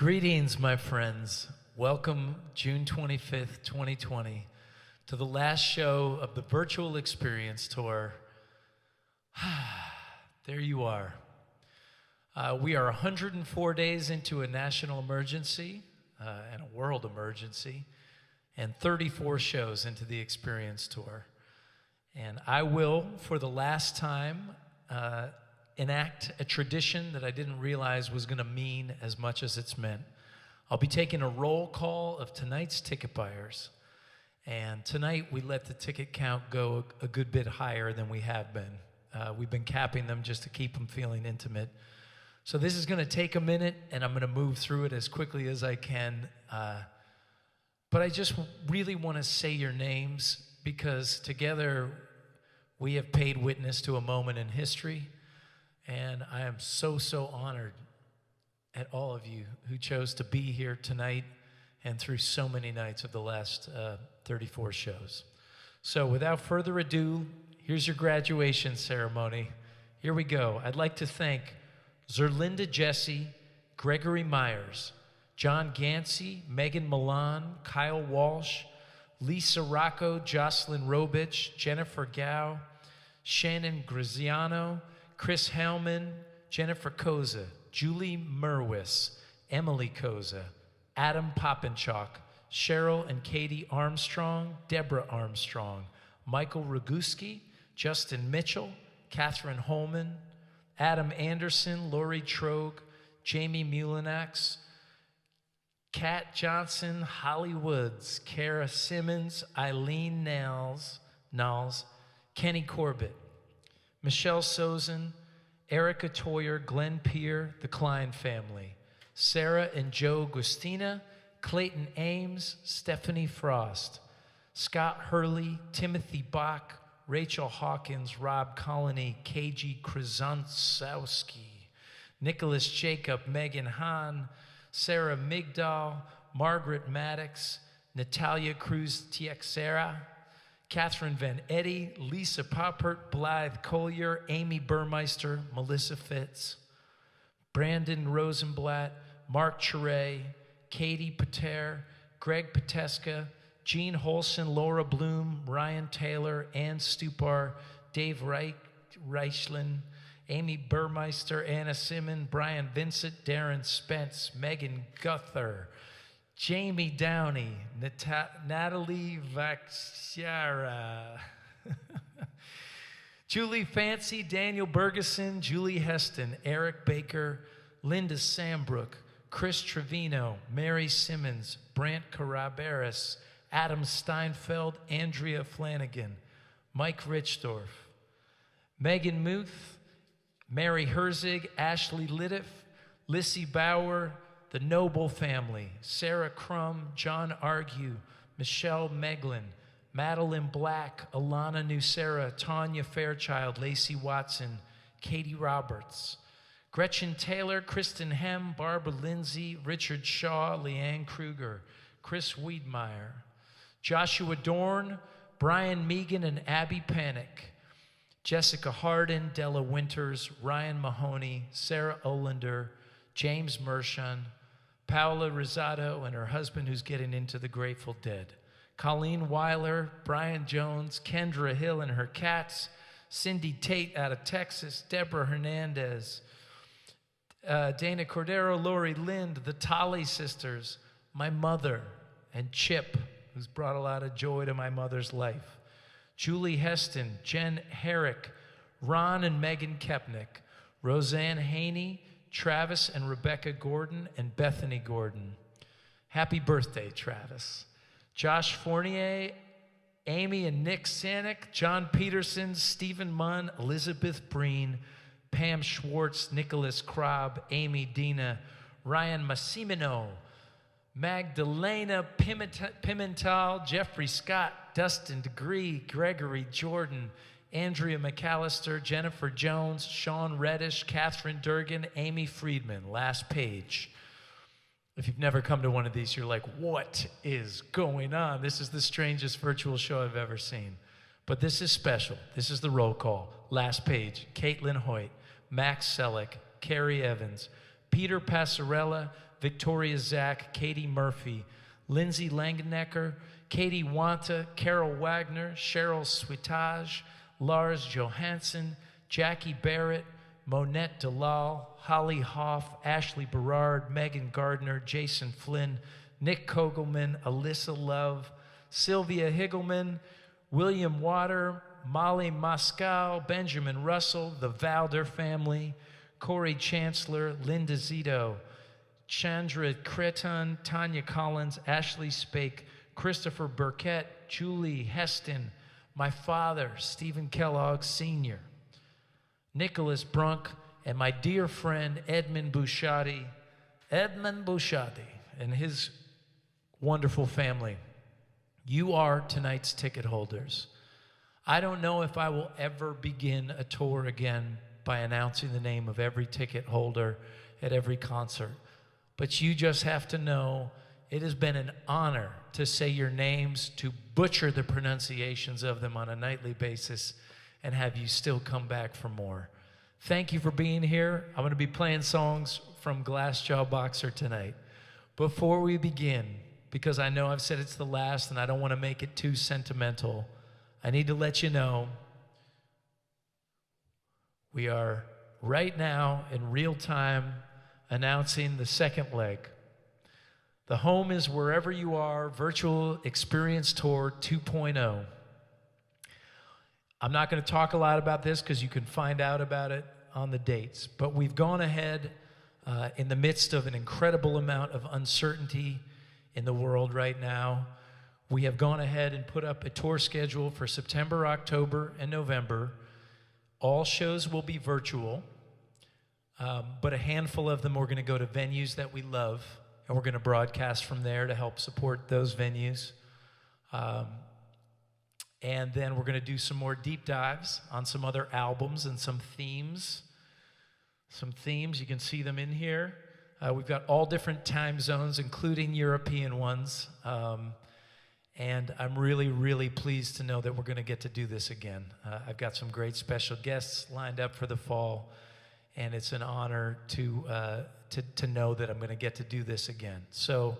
Greetings, my friends. Welcome, June 25th, 2020, to the last show of the virtual experience tour. There you are. We are 104 days into a national emergency and a world emergency, and 34 shows into the experience tour. And I will, for the last time, enact a tradition that I didn't realize was going to mean as much as it's meant. I'll be taking a roll call of tonight's ticket buyers. And tonight we let the ticket count go a good bit higher than we have been. We've been capping them just to keep them feeling intimate. So this is going to take a minute, and I'm going to move through it as quickly as I can. But I just really want to say your names, because together we have paid witness to a moment in history. And I am so honored at all of you who chose to be here tonight and through so many nights of the last 34 shows. So without further ado, here's your graduation ceremony. Here we go. I'd like to thank Zerlinda Jesse, Gregory Myers, John Gansey, Megan Milan, Kyle Walsh, Lisa Rocco, Jocelyn Robich, Jennifer Gao, Shannon Graziano, Chris Hellman, Jennifer Koza, Julie Merwis, Emily Koza, Adam Poppenchak, Cheryl and Katie Armstrong, Deborah Armstrong, Michael Roguski, Justin Mitchell, Catherine Holman, Adam Anderson, Lori Trogue, Jamie Mulinax, Kat Johnson, Holly Woods, Kara Simmons, Eileen Knowles, Kenny Corbett, Michelle Sozin, Erica Toyer, Glenn Peer, the Klein family, Sarah and Joe Gustina, Clayton Ames, Stephanie Frost, Scott Hurley, Timothy Bach, Rachel Hawkins, Rob Colony, KG Krzyzanowski, Nicholas Jacob, Megan Hahn, Sarah Migdal, Margaret Maddox, Natalia Cruz Tiexera, Catherine Van Eddy, Lisa Poppert, Blythe Collier, Amy Burmeister, Melissa Fitz, Brandon Rosenblatt, Mark Charay, Katie Pater, Greg Pateska, Jean Holson, Laura Bloom, Ryan Taylor, Ann Stupar, Dave Reichlin, Amy Burmeister, Anna Simon, Brian Vincent, Darren Spence, Megan Guther, Jamie Downey, Natalie Vaxiara, Julie Fancy, Daniel Bergeson, Julie Heston, Eric Baker, Linda Sambrook, Chris Trevino, Mary Simmons, Brant Caraberis, Adam Steinfeld, Andrea Flanagan, Mike Richdorf, Megan Muth, Mary Herzig, Ashley Liddiff, Lissy Bauer, the Noble family, Sarah Crum, John Argue, Michelle Meglin, Madeline Black, Alana Nucera, Tanya Fairchild, Lacey Watson, Katie Roberts, Gretchen Taylor, Kristen Hem, Barbara Lindsay, Richard Shaw, Leanne Kruger, Chris Wiedmeyer, Joshua Dorn, Brian Megan and Abby Panic, Jessica Hardin, Della Winters, Ryan Mahoney, Sarah Olander, James Mershon, Paola Rosado and her husband who's getting into the Grateful Dead, Colleen Weiler, Brian Jones, Kendra Hill and her cats, Cindy Tate out of Texas, Deborah Hernandez, Dana Cordero, Lori Lind, the Tolley sisters, my mother, and Chip, who's brought a lot of joy to my mother's life, Julie Heston, Jen Herrick, Ron and Megan Kepnick, Roseanne Haney, Travis and Rebecca Gordon, and Bethany Gordon. Happy birthday, Travis. Josh Fournier, Amy and Nick Sanick, John Peterson, Stephen Munn, Elizabeth Breen, Pam Schwartz, Nicholas Krob, Amy Dina, Ryan Massimino, Magdalena Pimental, Jeffrey Scott, Dustin Degree, Gregory Jordan, Andrea McAllister, Jennifer Jones, Sean Reddish, Catherine Durgan, Amy Friedman. Last page. If you've never come to one of these, you're like, what is going on? This is the strangest virtual show I've ever seen. But this is special. This is the roll call. Last page. Caitlin Hoyt, Max Selleck, Carrie Evans, Peter Passarella, Victoria Zach, Katie Murphy, Lindsay Langenecker, Katie Wanta, Carol Wagner, Cheryl Switage, Lars Johansson, Jackie Barrett, Monette Dalal, Holly Hoff, Ashley Berard, Megan Gardner, Jason Flynn, Nick Kogelman, Alyssa Love, Sylvia Higgleman, William Water, Molly Moscow, Benjamin Russell, the Valder family, Corey Chancellor, Linda Zito, Chandra Creton, Tanya Collins, Ashley Spake, Christopher Burkett, Julie Heston, my father, Stephen Kellogg Sr., Nicholas Brunk, and my dear friend Edmund Bouchatti, and his wonderful family. You are tonight's ticket holders. I don't know if I will ever begin a tour again by announcing the name of every ticket holder at every concert, but you just have to know it has been an honor to say your names, to butcher the pronunciations of them on a nightly basis, and have you still come back for more. Thank you for being here. I'm going to be playing songs from Glassjaw Boxer tonight. Before we begin, because I know I've said it's the last and I don't want to make it too sentimental, I need to let you know we are right now in real time announcing the second leg. The home is wherever you are, Virtual Experience Tour 2.0. I'm not going to talk a lot about this because you can find out about it on the dates, but we've gone ahead in the midst of an incredible amount of uncertainty in the world right now. We have gone ahead and put up a tour schedule for September, October, and November. All shows will be virtual, but a handful of them we're going to go to venues that we love, and we're going to broadcast from there to help support those venues. And then we're going to do some more deep dives on some other albums and some themes. Some themes, you can see them in here. We've got all different time zones, including European ones. And I'm really, really pleased to know that we're going to get to do this again. I've got some great special guests lined up for the fall, and it's an honor to know that I'm going to get to do this again. So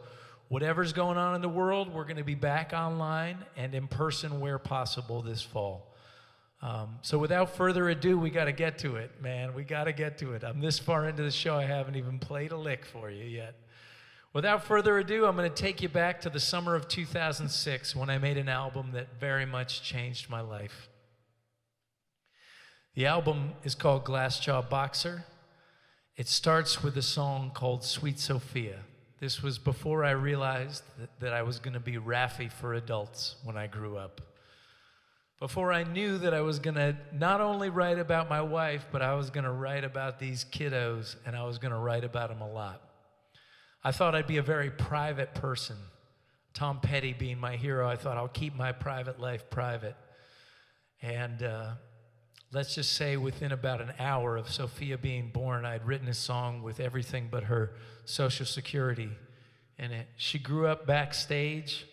whatever's going on in the world, we're going to be back online and in person where possible this fall. So without further ado, we got to get to it, man. We got to get to it. I'm this far into the show, I haven't even played a lick for you yet. Without further ado, I'm going to take you back to the summer of 2006 when I made an album that very much changed my life. The album is called Glassjaw Boxer. It starts with a song called Sweet Sophia. This was before I realized that I was going to be Raffi for adults when I grew up. Before I knew that I was going to not only write about my wife, but I was going to write about these kiddos, and I was going to write about them a lot. I thought I'd be a very private person. Tom Petty being my hero, I thought I'll keep my private life private. And let's just say within about an hour of Sophia being born, I'd written a song with everything but her Social Security in it. She grew up backstage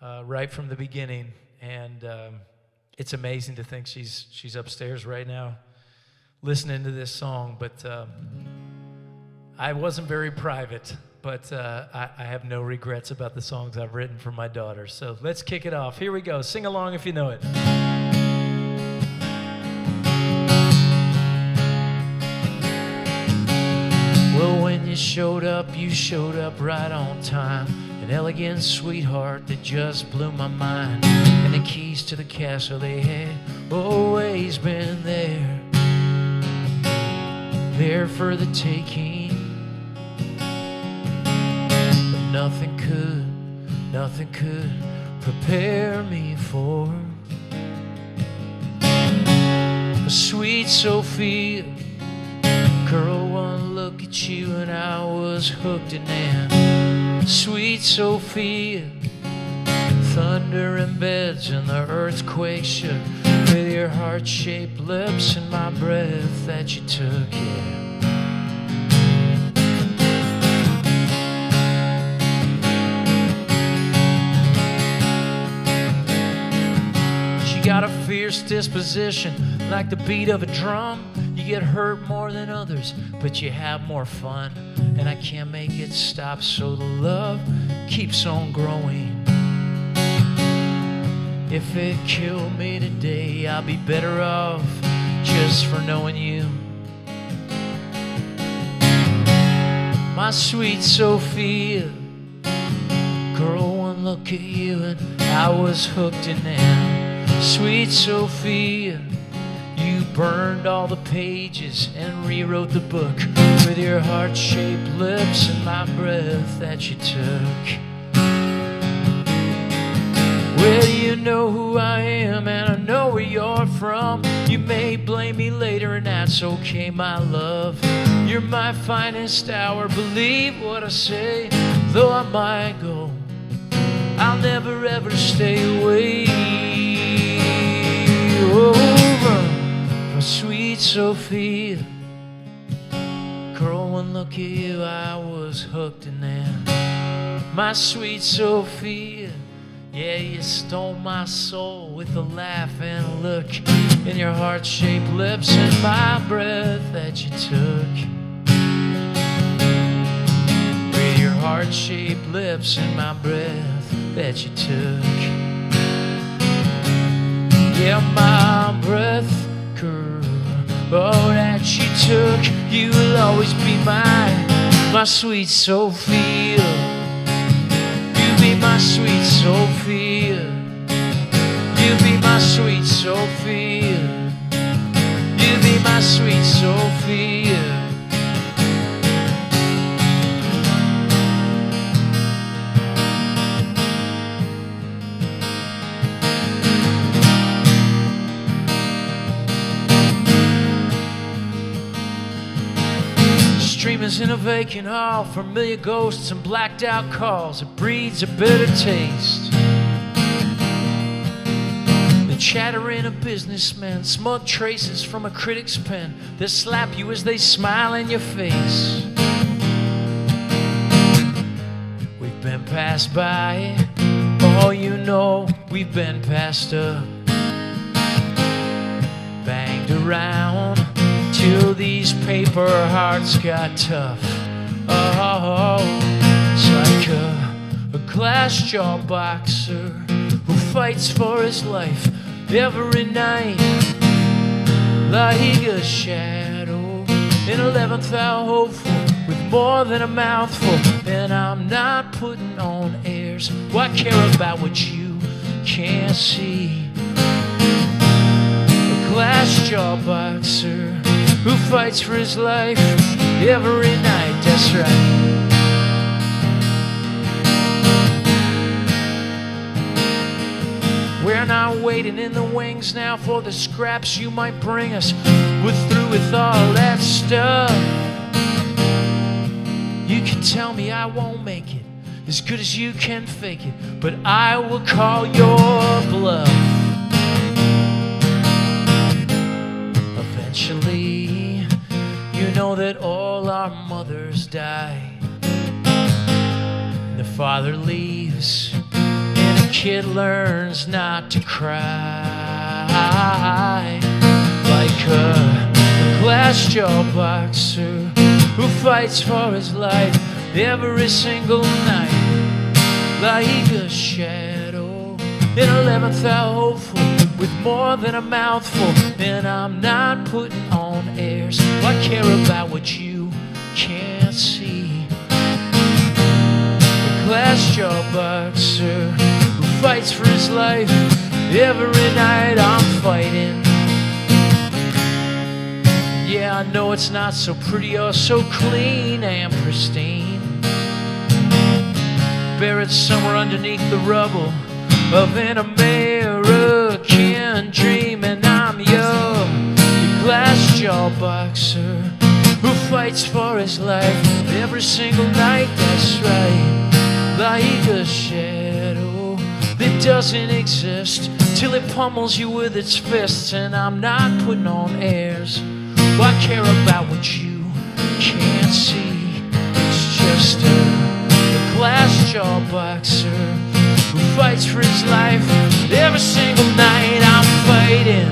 right from the beginning, and it's amazing to think she's upstairs right now listening to this song, but I wasn't very private, but I have no regrets about the songs I've written for my daughter. So let's kick it off. Here we go. Sing along if you know it. Well, when you showed up right on time. An elegant sweetheart that just blew my mind. And the keys to the castle, they had always been there. There for the taking. Nothing could prepare me for a sweet Sophia. Girl, one look at you and I was hooked in then. Sweet Sophia, thunder and beds and the earthquake shook with your heart-shaped lips and my breath that you took, yeah. Got a fierce disposition like the beat of a drum. You get hurt more than others, but you have more fun. And I can't make it stop, so the love keeps on growing. If it killed me today, I'll be better off just for knowing you. My sweet Sophia, girl, one look at you and I was hooked in there. Sweet Sophia, you burned all the pages and rewrote the book with your heart-shaped lips and my breath that you took. Well, you know who I am and I know where you're from. You may blame me later and that's okay, my love. You're my finest hour, believe what I say. Though I might go, I'll never ever stay away. Over my sweet Sophia, girl, one look at you, I was hooked in there. My sweet Sophia, yeah, you stole my soul with a laugh and a look in your heart-shaped lips and my breath that you took. With your heart-shaped lips and my breath that you took. Yeah, my breath, girl, oh, that you took. You will always be mine, my sweet Sophia. You be my sweet Sophia. You be my sweet Sophia. You be my sweet Sophia. Streamers in a vacant hall, familiar ghosts and blacked out calls. It breeds a bitter taste. The chattering of businessmen, smug traces from a critic's pen that slap you as they smile in your face. We've been passed by, oh, you know, we've been passed up, banged around till these paper hearts got tough. Oh, it's like a glass jaw boxer who fights for his life every night, like a shadow in 11th hour hopeful with more than a mouthful. And I'm not putting on airs, why care about what you can't see? A glass jaw boxer who fights for his life every night, that's right. We're not waiting in the wings now for the scraps you might bring us. We're through with all that stuff. You can tell me I won't make it, as good as you can fake it, but I will call your bluff. Eventually, you know that all our mothers die. The father leaves, and a kid learns not to cry. Like a glass jaw boxer who fights for his life every single night, like a shadow in 11th hour hopeful with more than a mouthful. And I'm not putting on airs, I care about what you can't see. A glass jaw boxer who fights for his life every night. I'm fighting. Yeah, I know it's not so pretty or so clean and pristine, buried somewhere underneath the rubble of an American dream. And I'm your glass jaw boxer who fights for his life every single night, that's right. Like a shadow that doesn't exist till it pummels you with its fists. And I'm not putting on airs, I care about what you can't see. It's just a glass jaw boxer who fights for his life every single night. I'm fighting.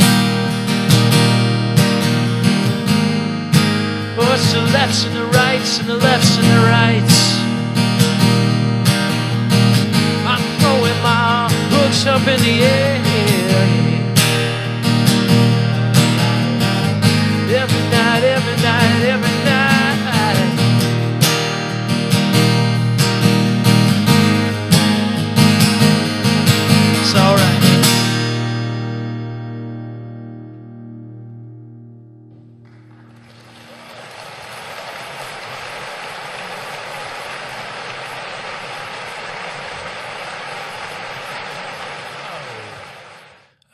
rights, the lefts and the rights, and the lefts and the rights. I'm throwing my hooks up in the air. Every night, every night, every night. It's all right.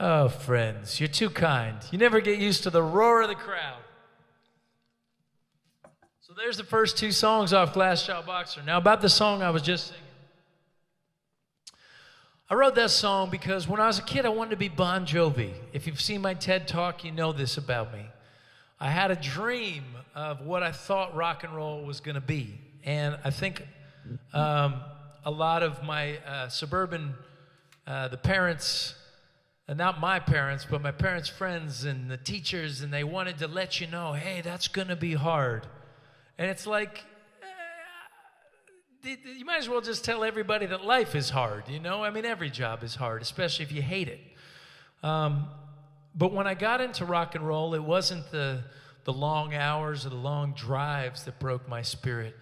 Oh, friends, you're too kind. You never get used to the roar of the crowd. So there's the first two songs off Glass Jaw Boxer. Now about the song I was just singing. I wrote that song because when I was a kid, I wanted to be Bon Jovi. If you've seen my TED Talk, you know this about me. I had a dream of what I thought rock and roll was going to be. And I think a lot of my suburban, the parents, not my parents, but my parents' friends and the teachers, and they wanted to let you know, hey, that's going to be hard. And it's like, you might as well just tell everybody that life is hard, you know? I mean, every job is hard, especially if you hate it. But when I got into rock and roll, it wasn't the long hours or the long drives that broke my spirit.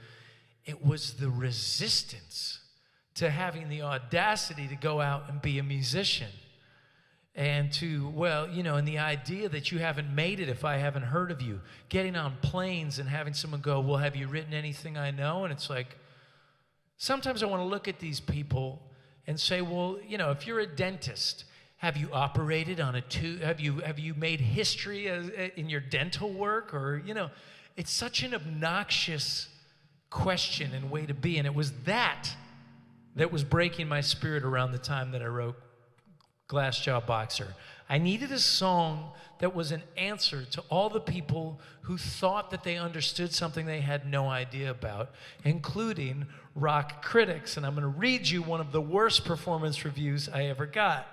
It was the resistance to having the audacity to go out and be a musician. And to, well, you know, and the idea that you haven't made it if I haven't heard of you. Getting on planes and having someone go, well, have you written anything I know? And it's like, sometimes I want to look at these people and say, well, you know, if you're a dentist, have you operated on a tooth? Have you made history in your dental work? Or, you know, it's such an obnoxious question and way to be. And it was that was breaking my spirit around the time that I wrote Glass Jaw Boxer. I needed a song that was an answer to all the people who thought that they understood something they had no idea about, including rock critics. And I'm going to read you one of the worst performance reviews I ever got.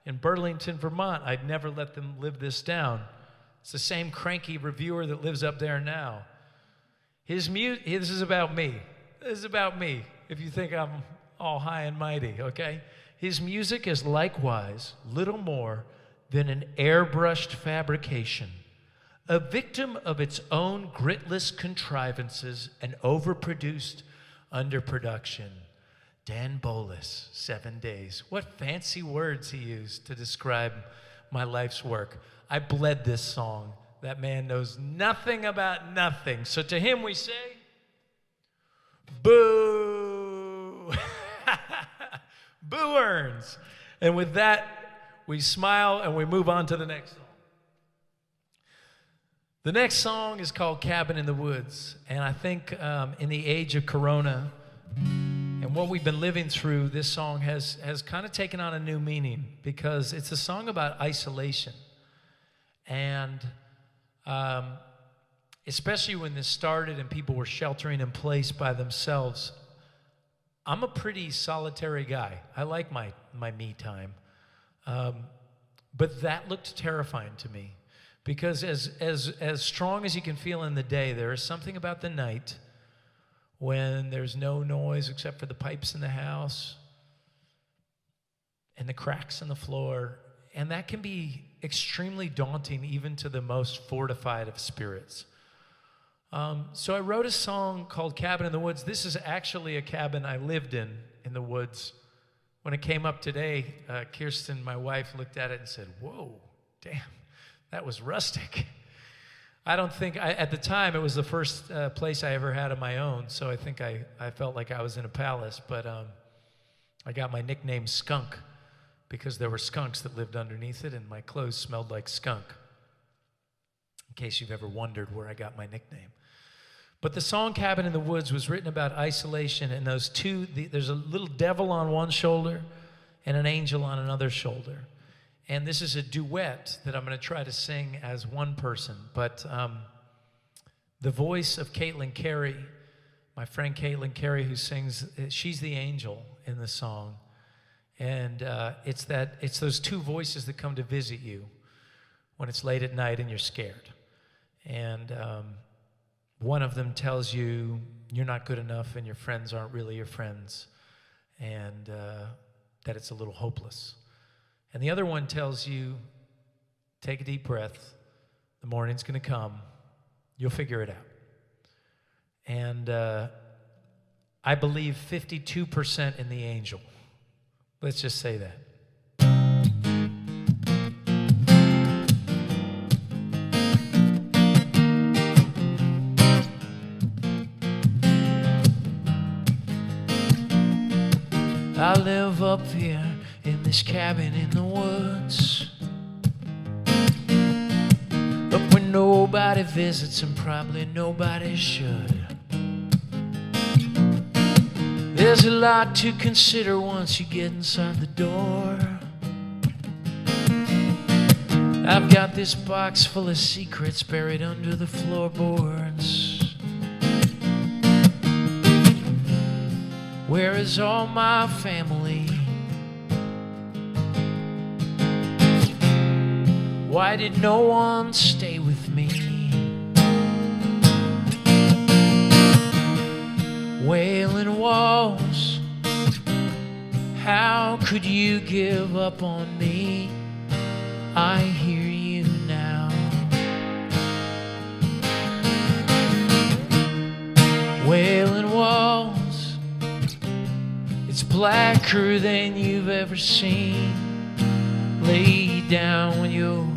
In Burlington, Vermont, I'd never let them live this down. It's the same cranky reviewer that lives up there now. This is about me. This is about me, if you think I'm all high and mighty, okay? His music is likewise little more than an airbrushed fabrication, a victim of its own gritless contrivances and overproduced underproduction. Dan Bolis, 7 days. What fancy words he used to describe my life's work. I bled this song. That man knows nothing about nothing. So to him we say, boo. Boo earns. And with that, we smile and we move on to the next song. The next song is called Cabin in the Woods. And I think in the age of Corona and what we've been living through, this song has kind of taken on a new meaning because it's a song about isolation. And especially when this started and people were sheltering in place by themselves, I'm a pretty solitary guy. I like my me time. But that looked terrifying to me because as strong as you can feel in the day, there is something about the night when there's no noise except for the pipes in the house and the cracks in the floor. And that can be extremely daunting even to the most fortified of spirits. So I wrote a song called Cabin in the Woods. This is actually a cabin I lived in the woods. When it came up today, Kirsten, my wife, looked at it and said, whoa, damn, that was rustic. I don't think, at the time, it was the first place I ever had of my own, so I think I felt like I was in a palace, but I got my nickname Skunk because there were skunks that lived underneath it, and my clothes smelled like skunk, in case you've ever wondered where I got my nickname. But the song Cabin in the Woods was written about isolation, and there's a little devil on one shoulder and an angel on another shoulder. And this is a duet that I'm going to try to sing as one person. But the voice of Caitlin Carey, my friend Caitlin Carey, who sings, she's the angel in the song. And it's those two voices that come to visit you when it's late at night and you're scared. And One of them tells you you're not good enough and your friends aren't really your friends, and that it's a little hopeless. And the other one tells you, take a deep breath, the morning's going to come, you'll figure it out. And I believe 52% in the angel. Let's just say that. I live up here in this cabin in the woods, up where nobody visits and probably nobody should. There's a lot to consider once you get inside the door. I've got this box full of secrets buried under the floorboards. Where is all my family? Why did no one stay with me? Wailing walls, how could you give up on me? I hear you now. Wailing walls, it's blacker than you've ever seen. Lay down when your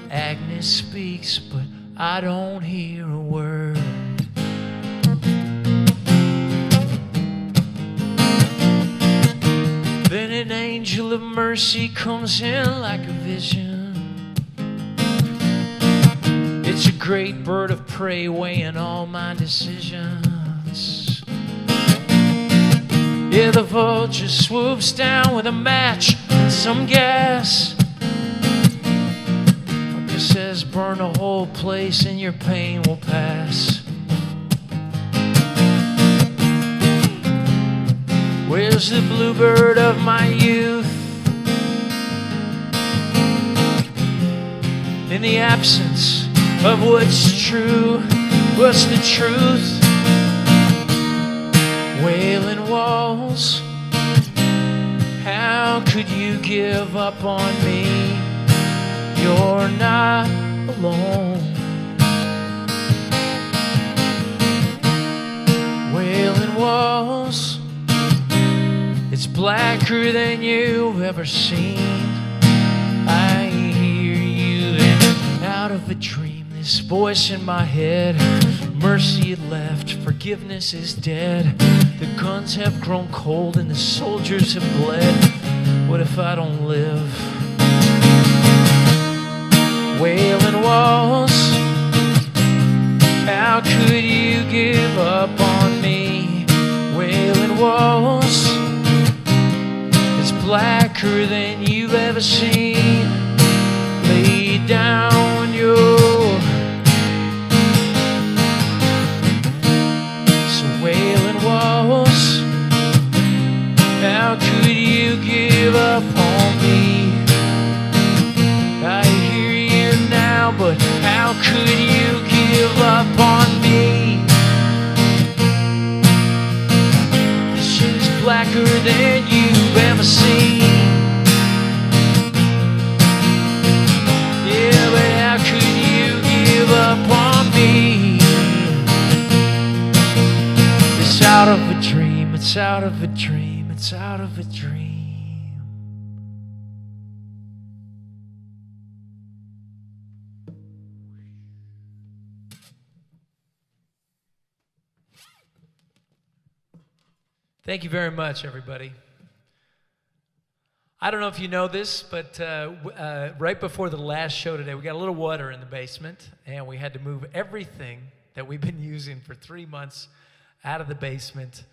Agnes speaks, but I don't hear a word. Then an angel of mercy comes in like a vision. It's a great bird of prey weighing all my decisions. Yeah, the vulture swoops down with a match and some gas. It says burn the whole place and your pain will pass. Where's the bluebird of my youth? In the absence of what's true, what's the truth? Wailing walls, how could you give up on me? You're not alone. Wailing walls, it's blacker than you've ever seen. I hear you and out of a dream, this voice in my head. Mercy had left, forgiveness is dead. The guns have grown cold and the soldiers have bled. What if I don't live? Wailing walls, how could you give up on me? Wailing walls, it's blacker than you've ever seen. Lay down your wailing walls, how could you give up on me? I hear you now, but how could you give up on me? This shit is blacker than you've ever seen. Yeah, but how could you give up on me? It's out of a dream, it's out of a dream, it's out of a dream. Thank you very much, everybody. I don't know if you know this, but right before the last show today, we got a little water in the basement, and we had to move everything that we've been using for 3 months out of the basement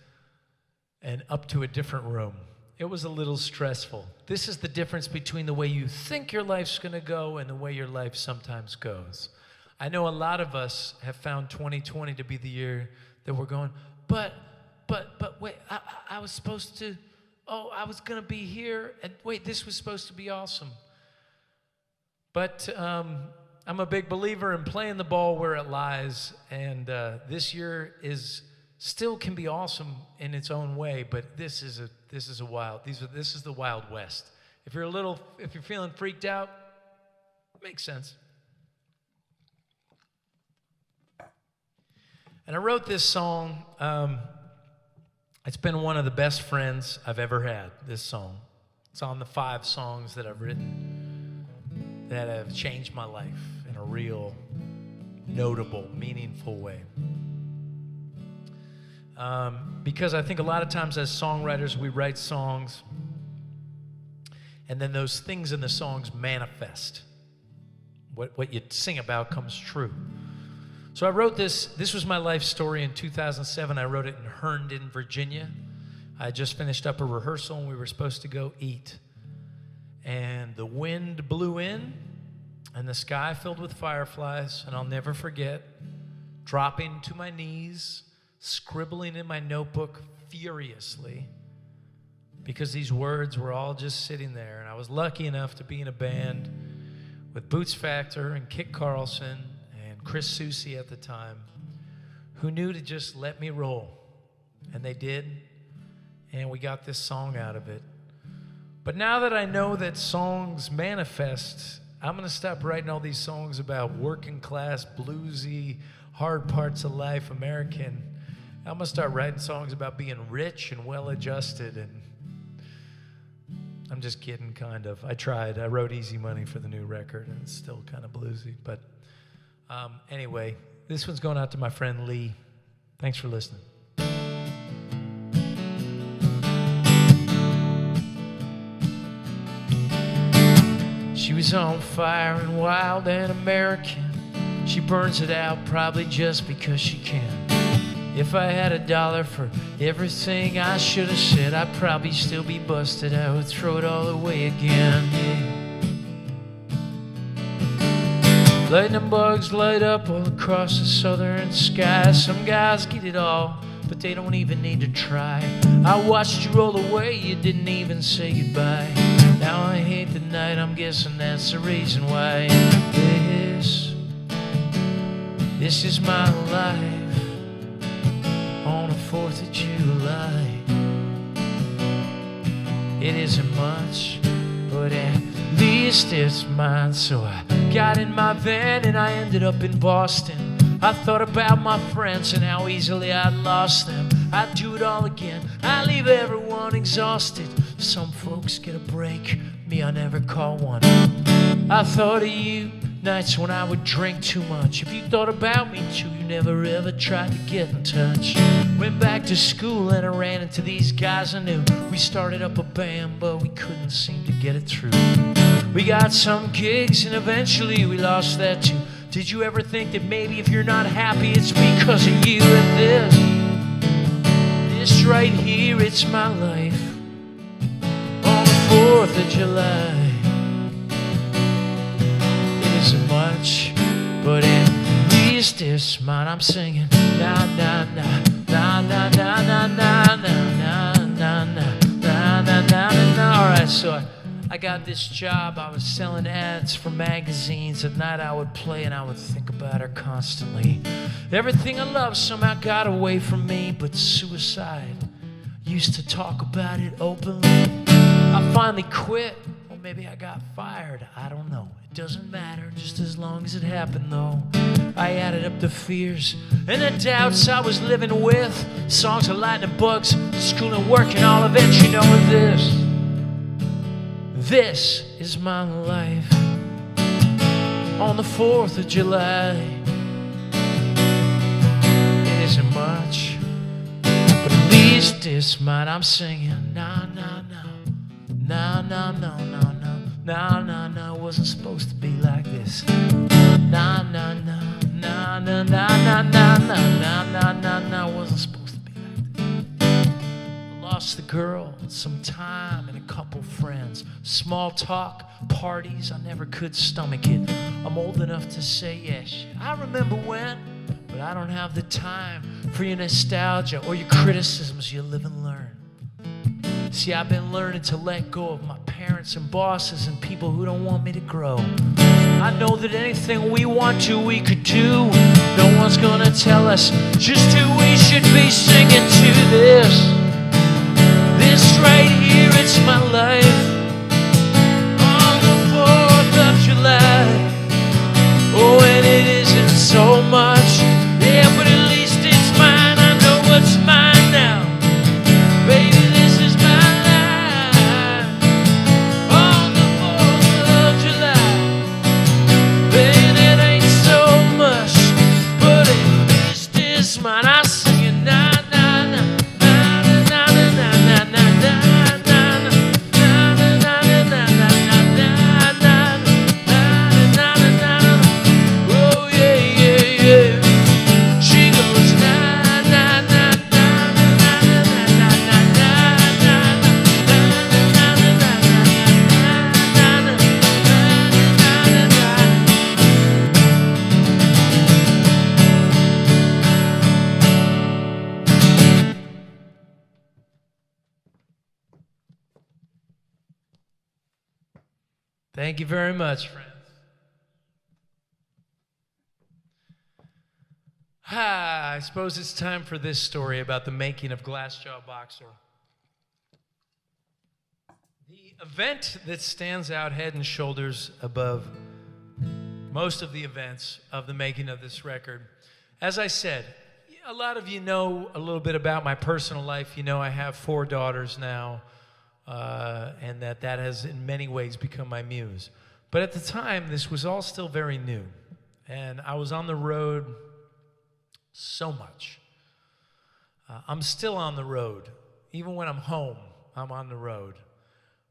and up to a different room. It was a little stressful. This is the difference between the way you think your life's going to go and the way your life sometimes goes. I know a lot of us have found 2020 to be the year that we're going, but wait, I was supposed to, I was going to be here, and wait, this was supposed to be awesome. But I I'm a big believer in playing the ball where it lies, and this year still can be awesome in its own way, but this is the Wild West. If you're feeling freaked out, it makes sense. And I wrote this song. It's been one of the best friends I've ever had, this song. It's on the 5 songs that I've written that have changed my life in a real, notable, meaningful way. Because I think a lot of times as songwriters, we write songs, and then those things in the songs manifest. What you sing about comes true. So I wrote this. This was my life story in 2007. I wrote it in Herndon, Virginia. I just finished up a rehearsal, and we were supposed to go eat. And the wind blew in, and the sky filled with fireflies, and I'll never forget dropping to my knees, scribbling in my notebook furiously, because these words were all just sitting there. And I was lucky enough to be in a band with Boots Factor and Kit Carlson and Chris Soucy at the time, who knew to just let me roll. And they did, and we got this song out of it. But now that I know that songs manifest, I'm going to stop writing all these songs about working class, bluesy, hard parts of life, American. I'm going to start writing songs about being rich and well-adjusted. And I'm just kidding, kind of. I tried. I wrote Easy Money for the new record, and it's still kind of bluesy. But anyway, this one's going out to my friend Lee. Thanks for listening. She was on fire and wild and American. She burns it out probably just because she can. If I had $1 for everything I should have said, I'd probably still be busted. I would throw it all away again, yeah. Lightning bugs light up all across the southern sky. Some guys get it all, but they don't even need to try. I watched you roll away, you didn't even say goodbye. Now I hate the night, I'm guessing that's the reason why. This is my life on the 4th of July. It isn't much, but at least it's mine. So I got in my van and I ended up in Boston. I thought about my friends and how easily I'd lost them. I'd do it all again, I'd leave everyone exhausted. Some folks get a break, me I never call one. I thought of you nights when I would drink too much. If you thought about me too, you never ever tried to get in touch. Went back to school and I ran into these guys I knew. We started up a band, but we couldn't seem to get it through. We got some gigs and eventually we lost that too. Did you ever think that maybe if you're not happy, it's because of you? And this right here, it's my life on the 4th of July. It isn't much, but at least it's mine. I'm singing na na na na na na na na na na na na na na na. All right, so I got this job. I was selling ads for magazines. At night I would play and I would think about her constantly. Everything I loved somehow got away from me, but suicide used to talk about it openly. I finally quit, or maybe I got fired. I don't know. It doesn't matter, just as long as it happened though. I added up the fears and the doubts I was living with. Songs of lightning bugs, school and work and all of it. You know this is my life on the 4th of July. It isn't much, but at least it's mine. I'm singing na na na na na na na na na na. Wasn't supposed to be like this. Na na na na na na na na na na na na. Wasn't supposed to be like this. I lost the girl, some time, and a couple friends. Small talk, parties, I never could stomach it. I'm old enough to say yes, I remember when, but I don't have the time for your nostalgia or your criticisms. You live and learn. See, I've been learning to let go of my parents. parents and bosses and people who don't want me to grow. I know that anything we want to, we could do. No one's gonna tell us just who we should be singing to. This right here, it's my life. On the 4th of July. Oh, and it isn't so much, yeah, but at least it's mine. I know what's mine now. Baby, this is my life. On the 4th of July. Baby, it ain't so much, but at least it's mine. I sing it na na na na na na na na na na na na na na na. Oh yeah yeah yeah. She goes na na na na na na na na na na Thank you very much, friends. I suppose it's time for this story about the making of Glassjaw Boxer. The event that stands out head and shoulders above most of the events of the making of this record. As I said, a lot of you know a little bit about my personal life. You know I have 4 daughters now. And that has in many ways become my muse. But at the time, this was all still very new. And I was on the road so much. I'm still on the road. Even when I'm home, I'm on the road.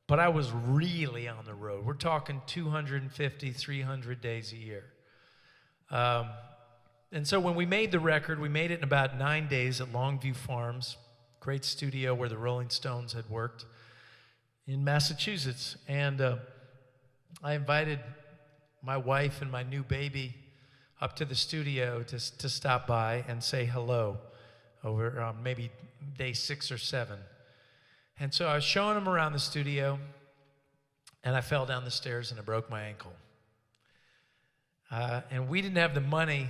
But I was really on the road. We're talking 250, 300 days a year. And so when we made the record, we made it in about 9 days at Longview Farms, great studio where the Rolling Stones had worked in Massachusetts. And I invited my wife and my new baby up to the studio to stop by and say hello over maybe day 6 or 7. And so I was showing them around the studio, and I fell down the stairs and I broke my ankle. And we didn't have the money.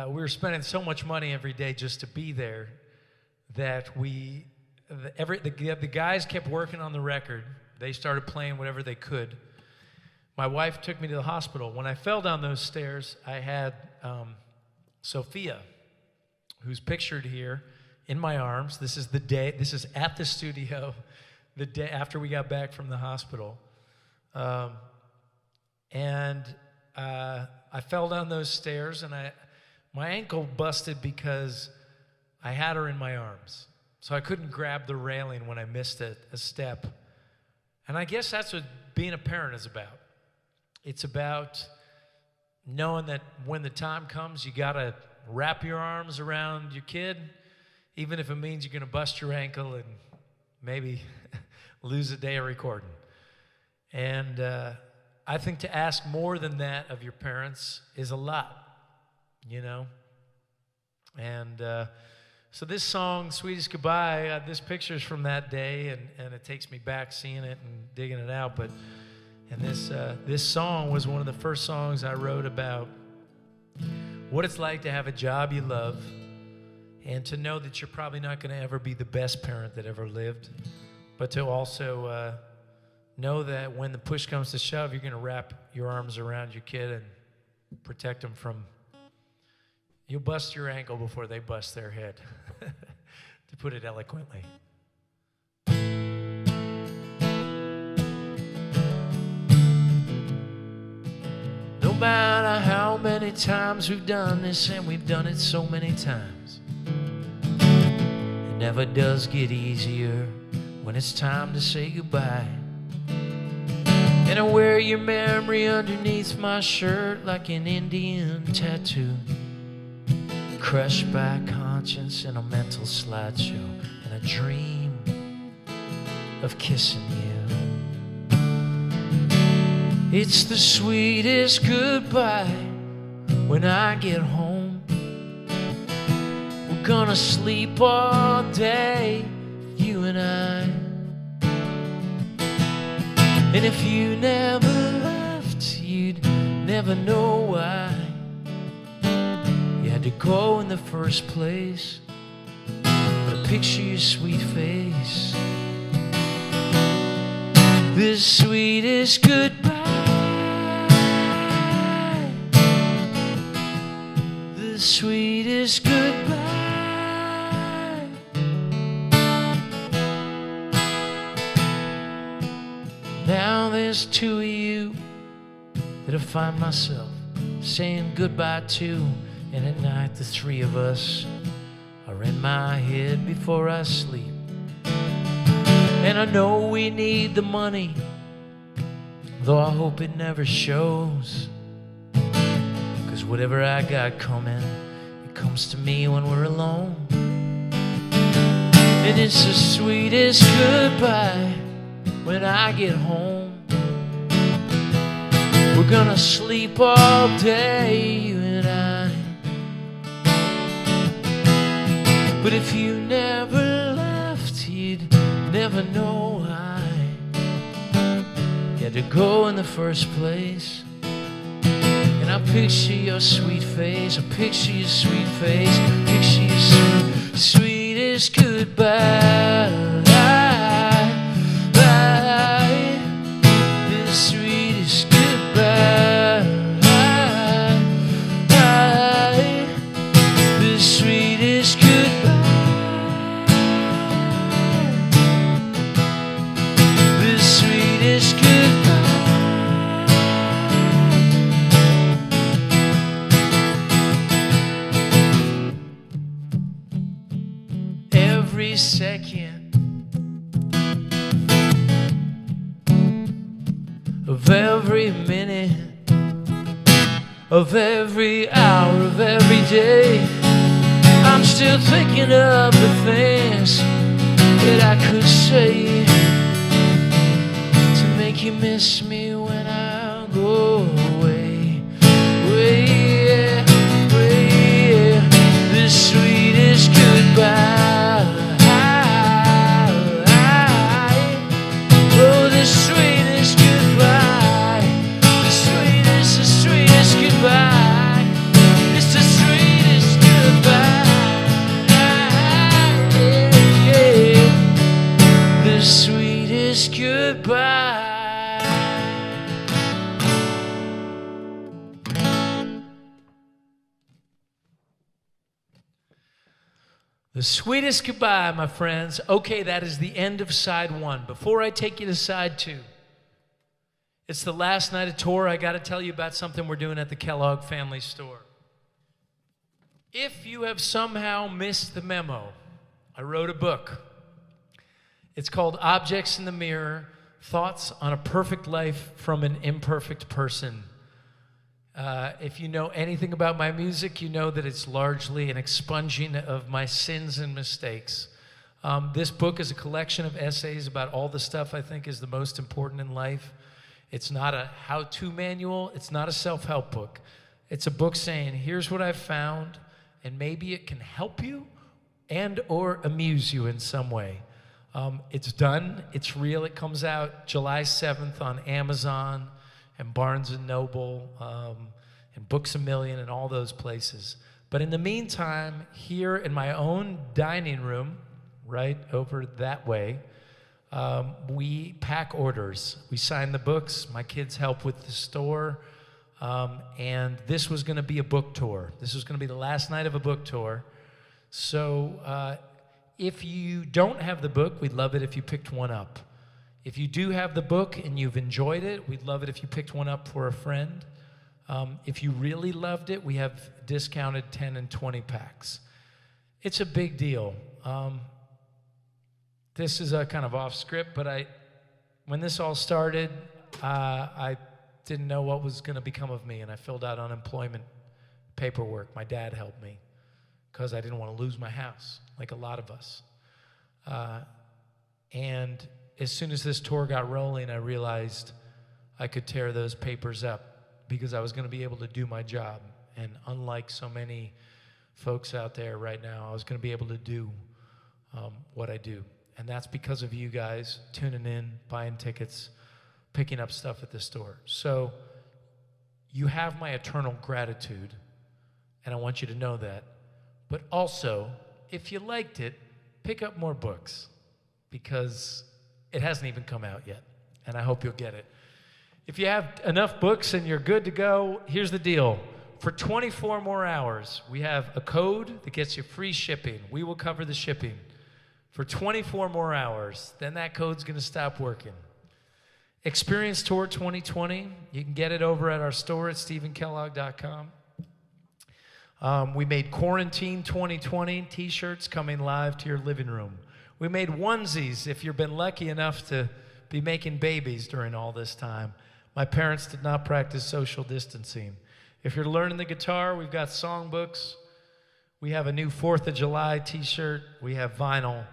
We were spending so much money every day just to be there that the guys kept working on the record. They started playing whatever they could. My wife took me to the hospital. When I fell down those stairs, I had Sophia, who's pictured here, in my arms. This is at the studio, the day after we got back from the hospital. And I fell down those stairs, and my ankle busted because I had her in my arms. So I couldn't grab the railing when I missed a step. And I guess that's what being a parent is about. It's about knowing that when the time comes, you got to wrap your arms around your kid, even if it means you're going to bust your ankle and maybe lose a day of recording. And I think to ask more than that of your parents is a lot, you know? And so this song, Sweetest Goodbye, this picture's from that day, and it takes me back seeing it and digging it out. And this song was one of the first songs I wrote about what it's like to have a job you love and to know that you're probably not going to ever be the best parent that ever lived, but to also know that when the push comes to shove, you're going to wrap your arms around your kid and protect them from... You'll bust your ankle before they bust their head, to put it eloquently. No matter how many times we've done this, and we've done it so many times, it never does get easier when it's time to say goodbye. And I wear your memory underneath my shirt like an Indian tattoo, crushed by conscience in a mental slideshow, and a dream of kissing you. It's the sweetest goodbye when I get home. We're gonna sleep all day, you and I. And if you never left, you'd never know why you had to go in the first place. But I picture your sweet face, the sweetest goodbye, the sweetest goodbye. Now there's two of you that I find myself saying goodbye to, and at night the three of us are in my head before I sleep. And I know we need the money, though I hope it never shows, 'cause whatever I got coming, it comes to me when we're alone. And it's the sweetest goodbye when I get home. We're gonna sleep all day, you and I. But if you never left, you'd never know why you had to go in the first place. And I picture your sweet face, I picture your sweet face, picture your sweetest goodbye. The sweetest goodbye. The sweetest goodbye. The sweetest goodbye. Every second of every minute, of every hour, of every day, I'm still thinking of the things that I could say to make you miss me when I go away. Way, way, the sweetest goodbye. Oh, the sweetest goodbye. The sweetest goodbye. It's the sweetest goodbye. Yeah. The sweetest goodbye. The sweetest goodbye, my friends. Okay, that is the end of side one. Before I take you to side two, it's the last night of tour. I got to tell you about something we're doing at the Kellogg Family Store. If you have somehow missed the memo, I wrote a book. It's called Objects in the Mirror, Thoughts on a Perfect Life from an Imperfect Person. If you know anything about my music, you know that it's largely an expunging of my sins and mistakes. This book is a collection of essays about all the stuff I think is the most important in life. It's not a how-to manual. It's not a self-help book. It's a book saying, here's what I've found, and maybe it can help you and or amuse you in some way. It's done. It's real. It comes out July 7th on Amazon and Barnes & Noble, and Books A Million, and all those places. But in the meantime, here in my own dining room, right over that way, we pack orders. We sign the books. My kids help with the store. And this was going to be a book tour. This was going to be the last night of a book tour. So if you don't have the book, we'd love it if you picked one up. If you do have the book and you've enjoyed it, we'd love it if you picked one up for a friend. If you really loved it, we have discounted 10 and 20 packs. It's a big deal. This is a kind of off script, but when this all started, I didn't know what was going to become of me, and I filled out unemployment paperwork. My dad helped me because I didn't want to lose my house, like a lot of us. And as soon as this tour got rolling, I realized I could tear those papers up because I was going to be able to do my job. And unlike so many folks out there right now, I was going to be able to do what I do. And that's because of you guys tuning in, buying tickets, picking up stuff at the store. So you have my eternal gratitude, and I want you to know that. But also, if you liked it, pick up more books, because it hasn't even come out yet, and I hope you'll get it. If you have enough books and you're good to go, here's the deal. For 24 more hours, we have a code that gets you free shipping. We will cover the shipping. For 24 more hours, then that code's going to stop working. Experience Tour 2020, you can get it over at our store at stephenkellogg.com. We made Quarantine 2020 t-shirts coming live to your living room. We made onesies if you've been lucky enough to be making babies during all this time. My parents did not practice social distancing. If you're learning the guitar, we've got songbooks. We have a new 4th of July t-shirt. We have vinyl.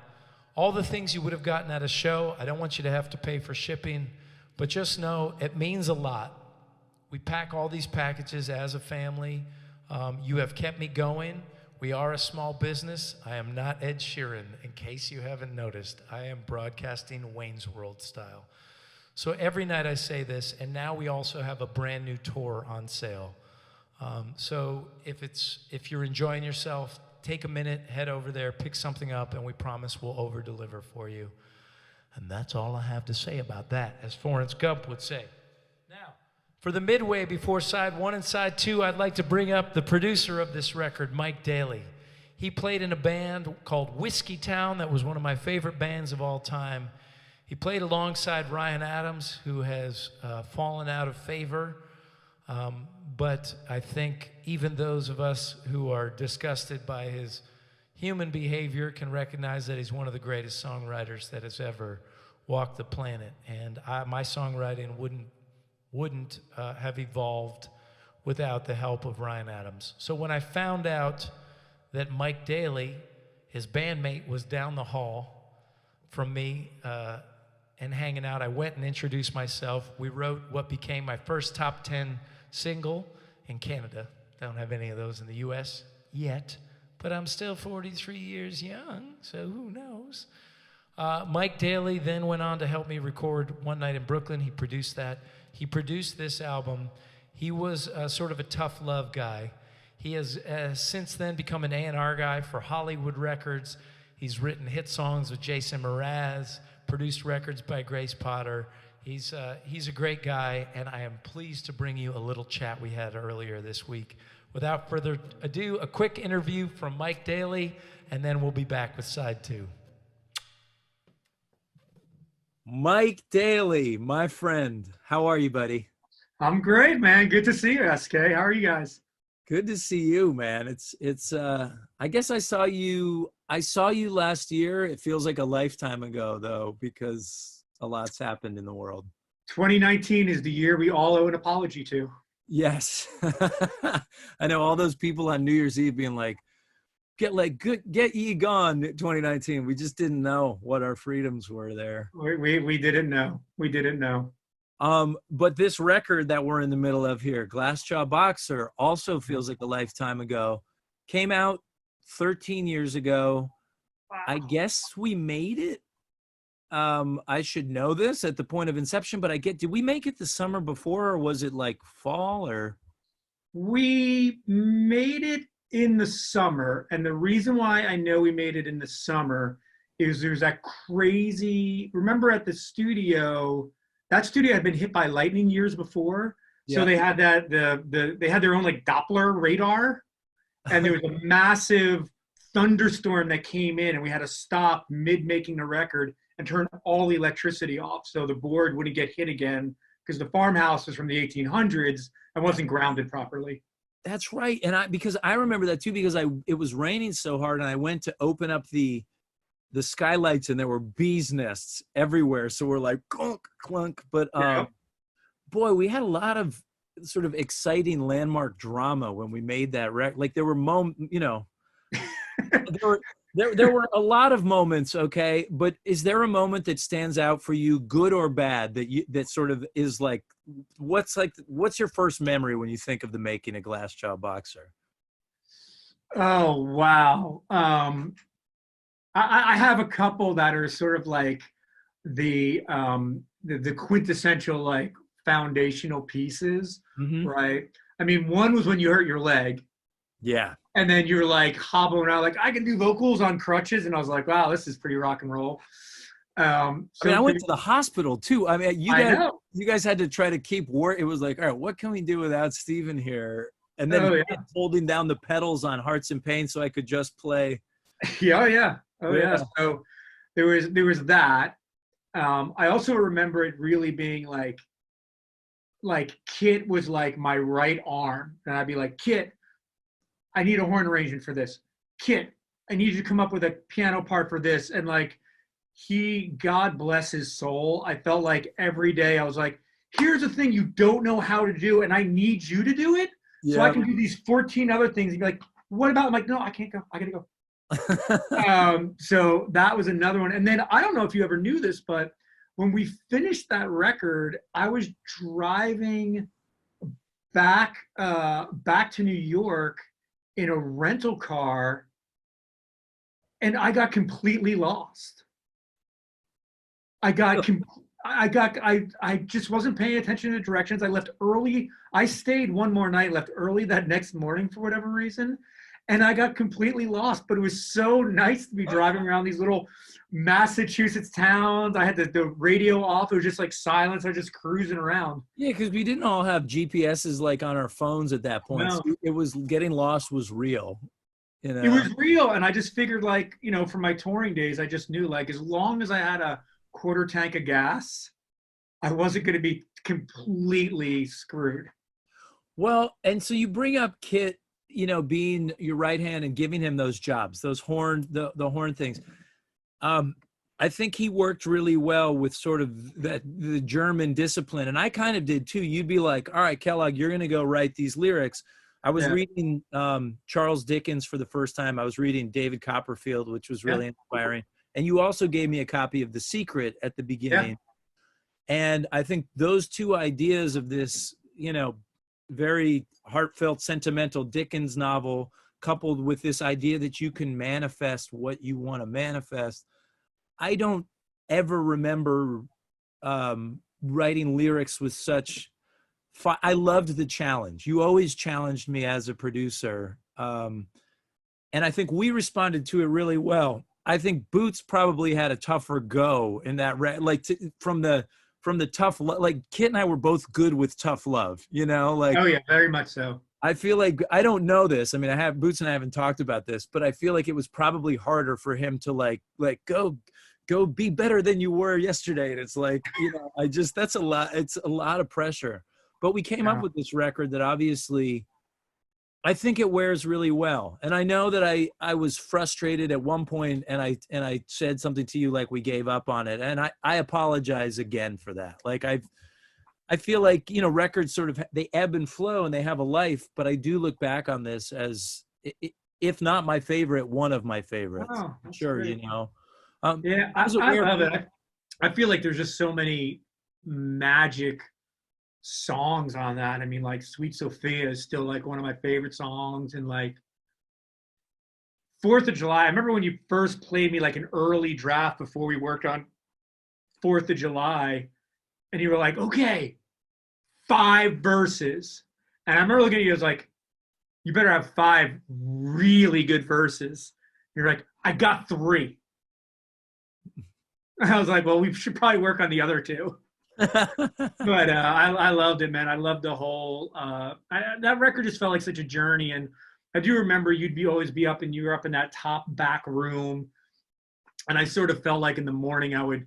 All the things you would have gotten at a show, I don't want you to have to pay for shipping, but just know it means a lot. We pack all these packages as a family. You have kept me going. We are a small business. I am not Ed Sheeran, in case you haven't noticed. I am broadcasting Wayne's World style. So every night I say this, and now we also have a brand new tour on sale. So if you're enjoying yourself, take a minute, head over there, pick something up, and we promise we'll over-deliver for you. And that's all I have to say about that, as Forrest Gump would say. Now, for the midway before side 1 and side 2, I'd like to bring up the producer of this record, Mike Daly. He played in a band called Whiskey Town that was one of my favorite bands of all time. He played alongside Ryan Adams, who has fallen out of favor. But I think even those of us who are disgusted by his human behavior can recognize that he's one of the greatest songwriters that has ever walked the planet. And my songwriting wouldn't have evolved without the help of Ryan Adams. So when I found out that Mike Daly, his bandmate, was down the hall from me and hanging out, I went and introduced myself. We wrote what became my first top 10 single in Canada. Don't have any of those in the U.S. yet, but I'm still 43 years young, so who knows? Mike Daly then went on to help me record One Night in Brooklyn. He produced that. He produced this album. He was sort of a tough love guy. He has since then become an A&R guy for Hollywood Records. He's written hit songs with Jason Mraz, produced records by Grace Potter. He's a great guy, and I am pleased to bring you a little chat we had earlier this week. Without further ado, a quick interview from Mike Daly, and then we'll be back with side 2. Mike Daly, my friend. How are you, buddy? I'm great, man. Good to see you, SK. How are you guys? Good to see you, man. It's I guess I saw you last year. It feels like a lifetime ago though, because a lot's happened in the world. 2019 is the year we all owe an apology to. Yes. I know all those people on New Year's Eve being like, get ye gone 2019. We just didn't know what our freedoms were there. We didn't know. We didn't know. But this record that we're in the middle of here, Glassjaw Boxer, also feels like a lifetime ago. Came out 13 years ago. Wow. I guess we made it. I should know this at the point of inception, but did we make it the summer before, or was it like fall, or? We made it in the summer, and the reason why I know we made it in the summer is there's that crazy, remember at the studio, that studio had been hit by lightning years before. Yeah. So they had they had their own like Doppler radar, and there was a massive thunderstorm that came in, and we had to stop mid-making the record and turn all the electricity off so the board wouldn't get hit again, because the farmhouse was from the 1800s and wasn't grounded properly. That's right. And because I remember that too, because it was raining so hard, and I went to open up the skylights and there were bees nests everywhere. So we're like clunk, clunk. But boy, we had a lot of sort of exciting landmark drama when we made that record. Like there were there were a lot of moments. Okay. But is there a moment that stands out for you, good or bad, that sort of is like, what's your first memory when you think of the making of Glassjaw Boxer? Oh, wow. I have a couple that are sort of like the the quintessential like foundational pieces, Mhm. right? I mean, one was when you hurt your leg, Yeah. and then you're like hobbling around like I can do vocals on crutches, and I was like, wow, this is pretty rock and roll. I mean, I So went to the hospital too. I mean, I know. you guys had to try to keep work. It was like, all right, what can we do without Stephen here? And then Oh yeah, holding down the pedals on Hearts in Pain so I could just play. yeah, oh yeah, oh yeah. Yeah. So there was that. I also remember it really being like Kit was like my right arm, and I'd be like, Kit, I need a horn arrangement for this. Kit, I need you to come up with a piano part for this. And like God bless his soul. I felt like every day I was like, here's a thing you don't know how to do, and I need you to do it so I Yeah. can do these 14 other things. And be like, what about? I'm like, no, I can't go. I gotta go. So that was another one. And then I don't know if you ever knew this, but when we finished that record, I was driving back to New York in a rental car, and I got completely lost. I just wasn't paying attention to directions. I left early. I stayed one more night, left early that next morning for whatever reason. And I got completely lost, but it was so nice to be driving around these little Massachusetts towns. I had the radio off. It was just like silence. I was just cruising around. Yeah, because we didn't all have GPSs like on our phones at that point. No. So it was getting lost was real. You know? It was real. And I just figured like, from my touring days, I just knew like as long as I had a quarter tank of gas, I wasn't going to be completely screwed. Well, and so you bring up Kit, being your right hand and giving him those jobs, those the horn things. I think he worked really well with sort of the German discipline. And I kind of did too. You'd be like, all right, Kellogg, you're going to go write these lyrics. I was reading Charles Dickens for the first time. I was reading David Copperfield, which was really inspiring. And you also gave me a copy of The Secret at the beginning. Yeah. And I think those two ideas of this, very heartfelt, sentimental Dickens novel, coupled with this idea that you can manifest what you want to manifest. I don't ever remember writing lyrics with such I loved the challenge. You always challenged me as a producer. And I think we responded to it really well. I think Boots probably had a tougher go in that, from the tough, like Kit and I were both good with tough love, like, oh yeah, very much so. I feel like, I don't know this. I mean, Boots and I haven't talked about this, but I feel like it was probably harder for him to like go be better than you were yesterday. And it's like, that's a lot. It's a lot of pressure, but we came up with this record that obviously I think it wears really well. And I know that I was frustrated at one point and I said something to you like we gave up on it. And I apologize again for that. Like I feel like, records sort of, they ebb and flow and they have a life, but I do look back on this as, if not my favorite, one of my favorites. Oh, sure. Great. Yeah, I love it. I feel like there's just so many magic songs on that. I mean, like Sweet Sophia is still like one of my favorite songs, and like 4th of July. I remember when you first played me like an early draft before we worked on 4th of July, and you were like, okay, 5 verses. And I remember looking at you, I was like, you better have 5 really good verses. You're like, I got 3. I was like, well, we should probably work on the other 2. But I loved it, man. I loved the whole that record just felt like such a journey. And I do remember always be up, and you were up in that top back room, and I sort of felt like in the morning I would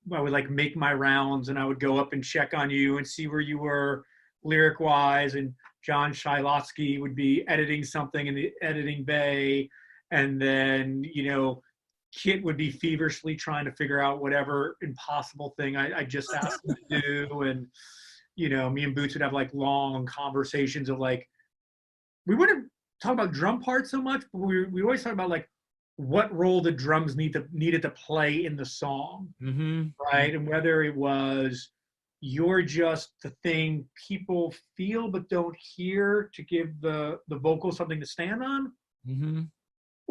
like make my rounds, and I would go up and check on you and see where you were lyric wise, and John Shilotsky would be editing something in the editing bay, and then Kit would be feverishly trying to figure out whatever impossible thing I just asked him to do. And, me and Boots would have like long conversations of like, we wouldn't talk about drum parts so much, but we always talk about like what role the drums needed to play in the song. Mm-hmm. Right. And whether it was, you're just the thing people feel but don't hear to give the vocal something to stand on. Mm-hmm.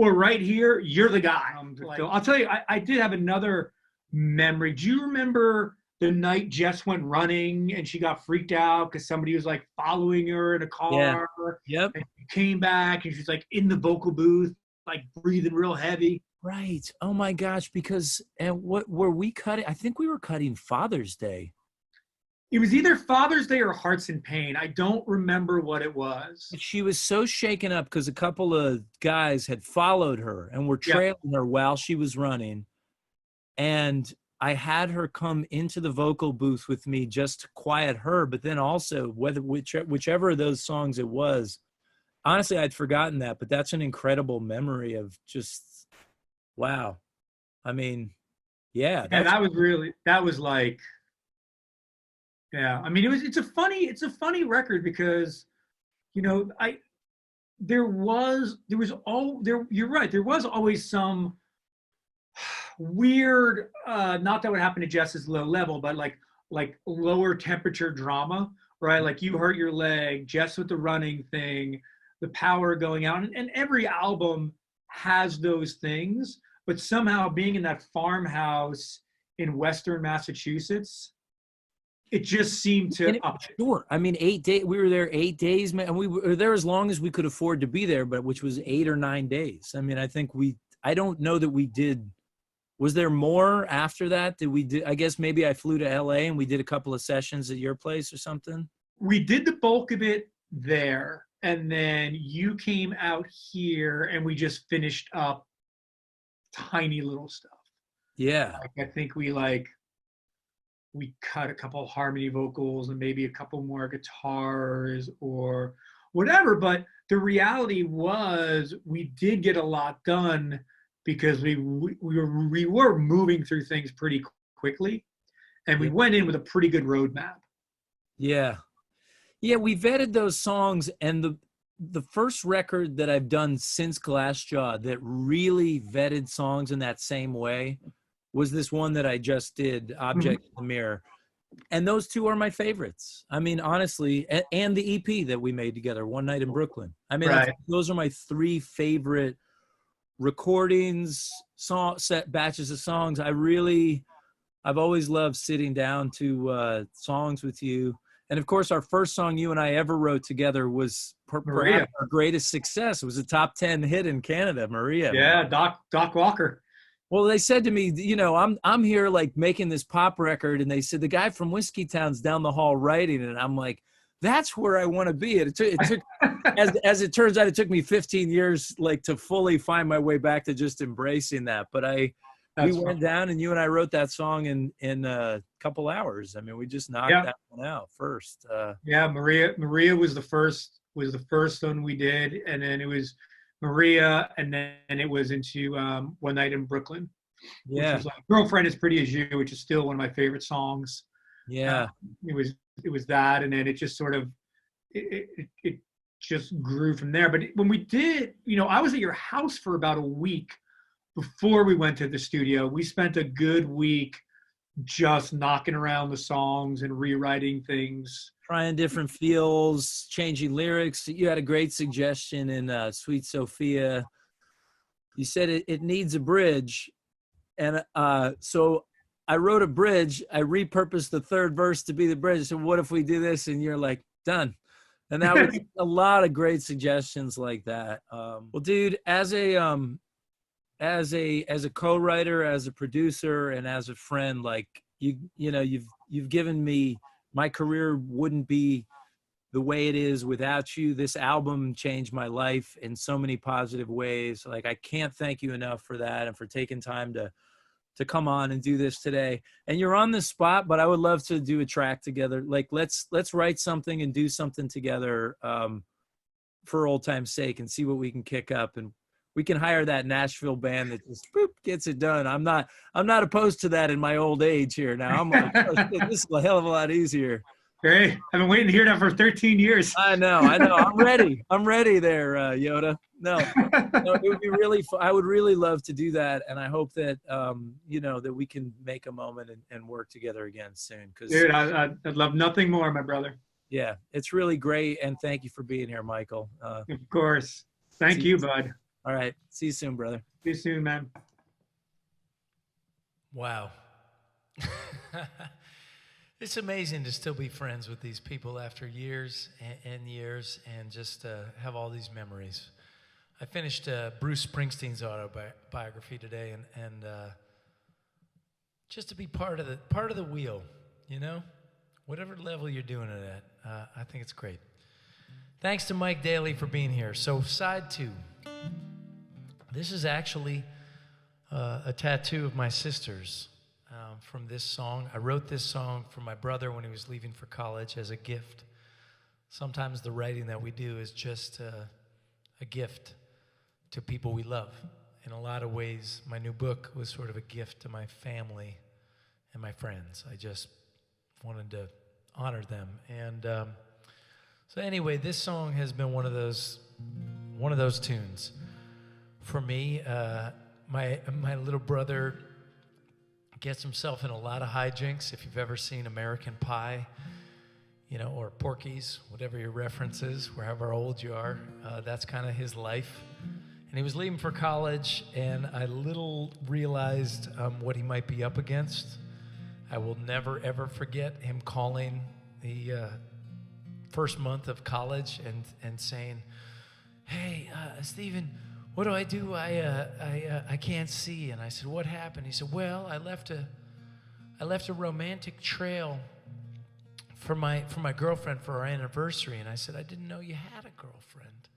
Or right here, you're the guy. I'll tell you, I did have another memory. Do you remember the night Jess went running and she got freaked out because somebody was like following her in a Yeah. car. Yep. And she came back and she's like in the vocal booth, like breathing real heavy. Right. Oh my gosh. Because, and what were we cutting? I think we were cutting Father's Day. It was either Father's Day or Hearts in Pain. I don't remember what it was. She was so shaken up because a couple of guys had followed her and were Yeah. trailing her while she was running. And I had her come into the vocal booth with me just to quiet her, but then also whichever of those songs it was, honestly, I'd forgotten that, but that's an incredible memory of just, wow. I mean, yeah. And that was like, yeah. I mean, it's a funny record because, you know, you're right. There was always some weird, not that would happen to Jess's low level, but like lower temperature drama, right? Like you hurt your leg, Jess with the running thing, the power going out, and every album has those things, but somehow being in that farmhouse in Western Massachusetts, it just seemed to up it. Sure. I mean, 8 days, we were there 8 days, man, and we were there as long as we could afford to be there, but which was 8 or 9 days. I mean, I don't know that we did. Was there more after that? I guess maybe I flew to LA and we did a couple of sessions at your place or something. We did the bulk of it there, and then you came out here and we just finished up tiny little stuff. Yeah. Like, I think we cut a couple harmony vocals and maybe a couple more guitars or whatever, but the reality was we did get a lot done because we were moving through things pretty quickly, and we went in with a pretty good roadmap. Yeah. Yeah, we vetted those songs, and the first record that I've done since Glassjaw that really vetted songs in that same way was this one that I just did, Object in the Mirror. And those two are my favorites. I mean, honestly, and the EP that we made together, One Night in Brooklyn. I mean, Right. I think those are my 3 favorite recordings, set batches of songs. I've always loved sitting down to songs with you. And of course, our first song you and I ever wrote together was perhaps our greatest success. It was a top 10 hit in Canada, Maria. Yeah, Doc Walker. Well, they said to me, you know, I'm here like making this pop record, and they said the guy from Whiskey Town's down the hall writing it. And I'm like, that's where I want to be. It took as it turns out, it took me 15 years like to fully find my way back to just embracing that. But we went down and you and I wrote that song in a couple hours. I mean, we just knocked that one out first. Yeah, Maria was the first one we did, and then it was Maria, and then it was into One Night in Brooklyn. Yeah, which was like Girlfriend is Pretty as You, which is still one of my favorite songs. Yeah, it was that, and then it just sort of it just grew from there. But when we did, you know, I was at your house for about a week before we went to the studio. We spent a good week just knocking around the songs and rewriting things, trying different feels, changing lyrics. You had a great suggestion in Sweet Sophia. You said it needs a bridge, and so I wrote a bridge. I repurposed the third verse to be the bridge. So what if we do this? And you're like, done. And that was a lot of great suggestions like that. Well, dude, as a co-writer, as a producer, and as a friend, like you've given me, my career wouldn't be the way it is without you. This album changed my life in so many positive ways. Like, I can't thank you enough for that and for taking time to come on and do this today. And you're on the spot, but I would love to do a track together. Like, let's write something and do something together for old time's sake, and see what we can kick up. And we can hire that Nashville band that just gets it done. I'm not opposed to that in my old age here now. I'm like, this is a hell of a lot easier. Great. I've been waiting to hear that for 13 years. I know. I'm ready. I'm ready there, Yoda. No, it would be really fun. I would really love to do that. And I hope that, that we can make a moment and work together again soon. Dude, I'd love nothing more, my brother. Yeah, it's really great. And thank you for being here, Michael. Of course. Thank you, bud. All right. See you soon, brother. See you soon, man. Wow. It's amazing to still be friends with these people after years and years, and just have all these memories. I finished Bruce Springsteen's autobiography today, and just to be part of the wheel, you know, whatever level you're doing it at, I think it's great. Thanks to Mike Daly for being here. So side 2, this is actually a tattoo of my sister's. From this song. I wrote this song for my brother when he was leaving for college as a gift. Sometimes the writing that we do is just a gift to people we love. In a lot of ways, my new book was sort of a gift to my family and my friends. I just wanted to honor them. And so anyway, this song has been one of those tunes. For me, my little brother gets himself in a lot of hijinks. If you've ever seen American Pie, you know, or Porky's, whatever your reference is, wherever old you are, that's kind of his life. And he was leaving for college, and I little realized what he might be up against. I will never, ever forget him calling the first month of college and saying, "Hey, Stephen, what do I do? I can't see." And I said, "What happened?" He said, "Well, I left a romantic trail for my girlfriend for our anniversary." And I said, "I didn't know you had a girlfriend."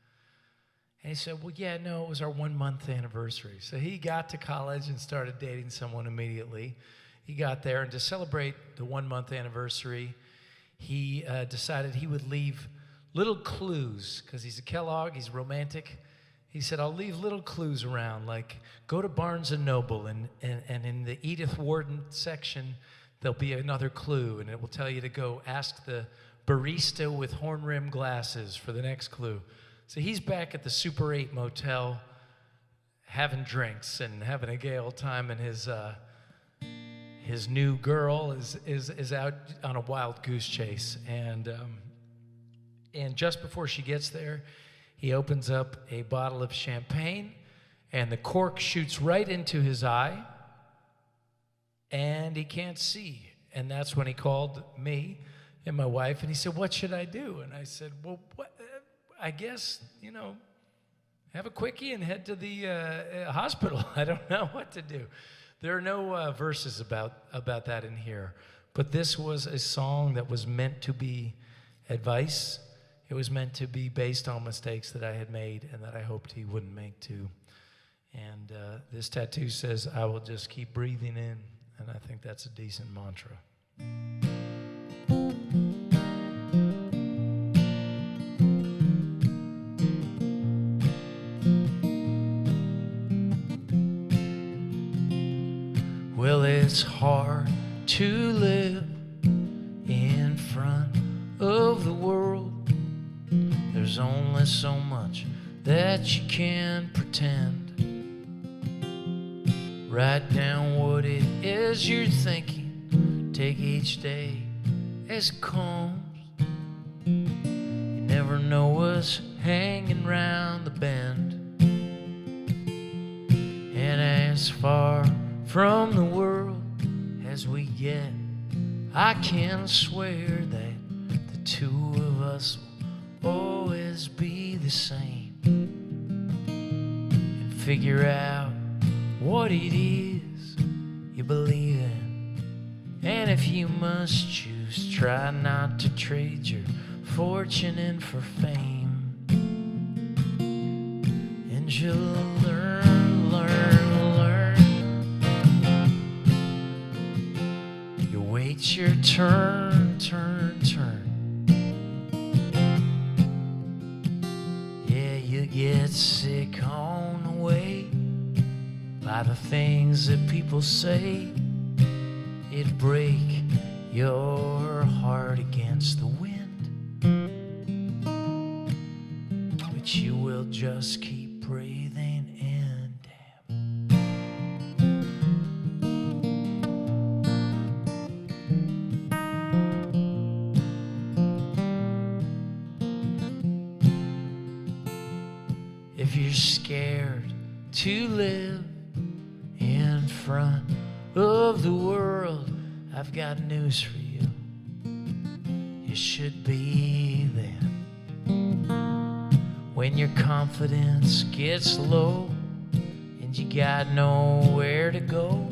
And he said, "Well, yeah, no, it was our 1 month anniversary." So he got to college and started dating someone immediately. He got there, and to celebrate the 1 month anniversary, he decided he would leave little clues, because he's a Kellogg, he's romantic. He said, "I'll leave little clues around, like go to Barnes & Noble, and in the Edith Wharton section, there'll be another clue, and it will tell you to go ask the barista with horn-rimmed glasses for the next clue." So he's back at the Super 8 motel having drinks and having a gay old time, and his new girl is out on a wild goose chase. And just before she gets there, he opens up a bottle of champagne, and the cork shoots right into his eye, and he can't see. And that's when he called me and my wife, and he said, "What should I do?" And I said, "Well, I guess, you know, have a quickie and head to the hospital. I don't know what to do." There are no verses about that in here, but this was a song that was meant to be advice. It was meant to be based on mistakes that I had made and that I hoped he wouldn't make too. And this tattoo says, "I will just keep breathing in," and I think that's a decent mantra. Well, it's hard to live in front of the world. There's only so much that you can pretend. Write down what it is you're thinking. Take each day as it comes. You never know what's hanging round the bend. And as far from the world as we get, I can swear that the two of us always be the same, and figure out what it is you believe in. And if you must choose, try not to trade your fortune in for fame, and you'll learn. You wait your turn. You get sick on the way by the things that people say. It'd break your heart against the wind, but you will just keep breathing in. If you're scared to live in front of the world, I've got news for you. should be then. When your confidence gets low and you got nowhere to go,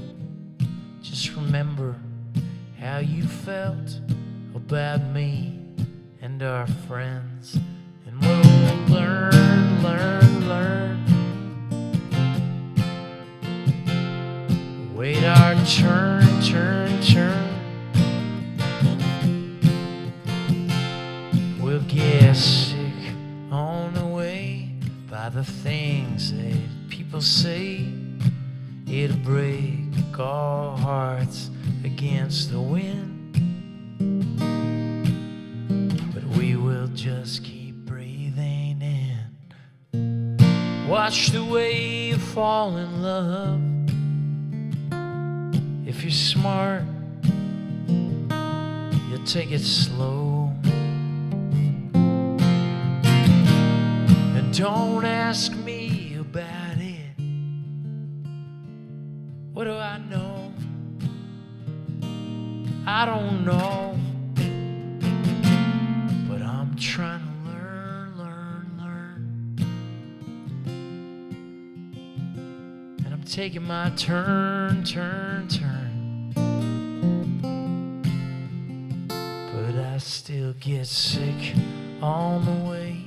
just remember how you felt about me and our friends, and we'll learn, learn, learn. Wait our turn, turn, turn. We'll get sick on the way by the things that people say. It'll break our hearts against the wind, but we will just keep breathing in. Watch the way you fall in love. If you're smart, you'll take it slow. And don't ask me about it. What do I know? I don't know. But I'm trying to learn, learn, learn. And I'm taking my turn, turn, turn. But I still get sick on the way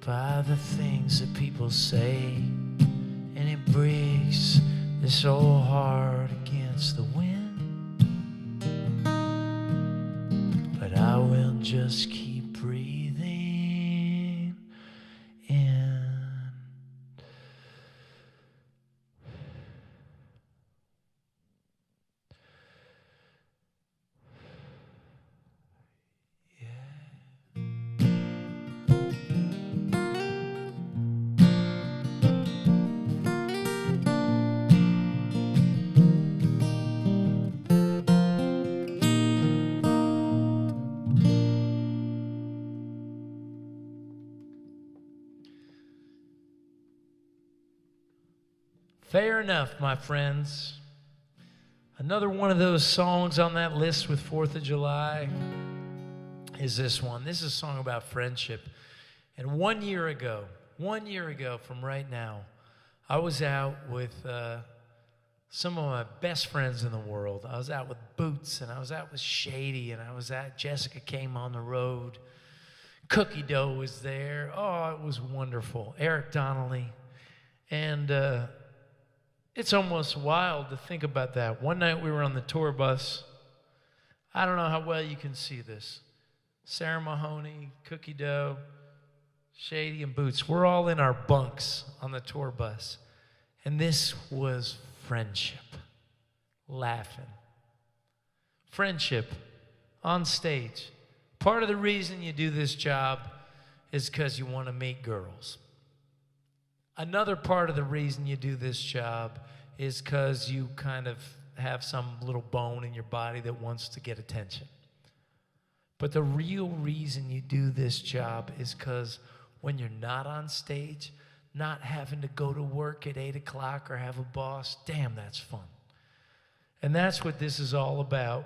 by the things that people say, and it breaks this old heart against the wind. But I will just keep breathing in. Fair enough, my friends. Another one of those songs on that list with 4th of July is this one. This is a song about friendship. And 1 year ago from right now, I was out with some of my best friends in the world. I was out with Boots, and I was out with Shady, and Jessica came on the road. Cookie Dough was there. Oh, it was wonderful. Eric Donnelly. And it's almost wild to think about that. One night we were on the tour bus. I don't know how well you can see this. Sarah Mahoney, Cookie Dough, Shady, and Boots. We're all in our bunks on the tour bus. And this was friendship. Laughing. Friendship on stage. Part of the reason you do this job is because you want to meet girls. Another part of the reason you do this job is because you kind of have some little bone in your body that wants to get attention. But the real reason you do this job is because when you're not on stage, not having to go to work at 8 o'clock or have a boss, damn, that's fun. And that's what this is all about.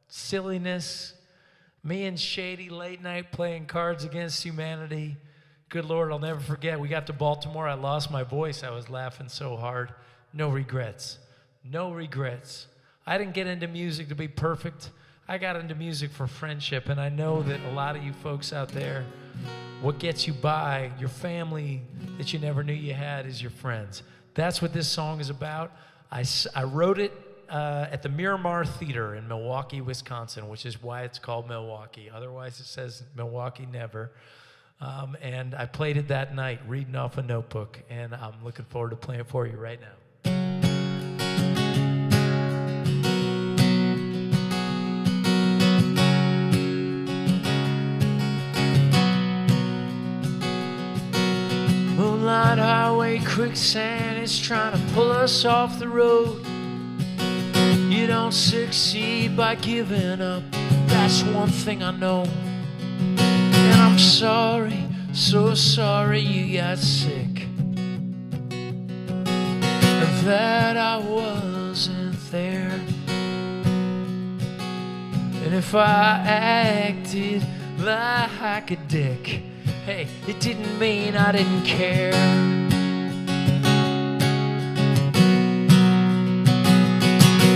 Silliness. Me and Shady late night playing Cards Against Humanity. Good Lord, I'll never forget. We got to Baltimore. I lost my voice. I was laughing so hard. No regrets. No regrets. I didn't get into music to be perfect. I got into music for friendship, and I know that a lot of you folks out there, what gets you by, your family that you never knew you had, is your friends. That's what this song is about. I wrote it at the Miramar Theater in Milwaukee, Wisconsin, which is why it's called Milwaukee. Otherwise, it says Milwaukee Never. And I played it that night, reading off a notebook, and I'm looking forward to playing it for you right now. Moonlight highway quicksand is trying to pull us off the road. You don't succeed by giving up, that's one thing I know. And I'm sorry, so sorry you got sick, and that I wasn't there. And if I acted like a dick, hey, it didn't mean I didn't care.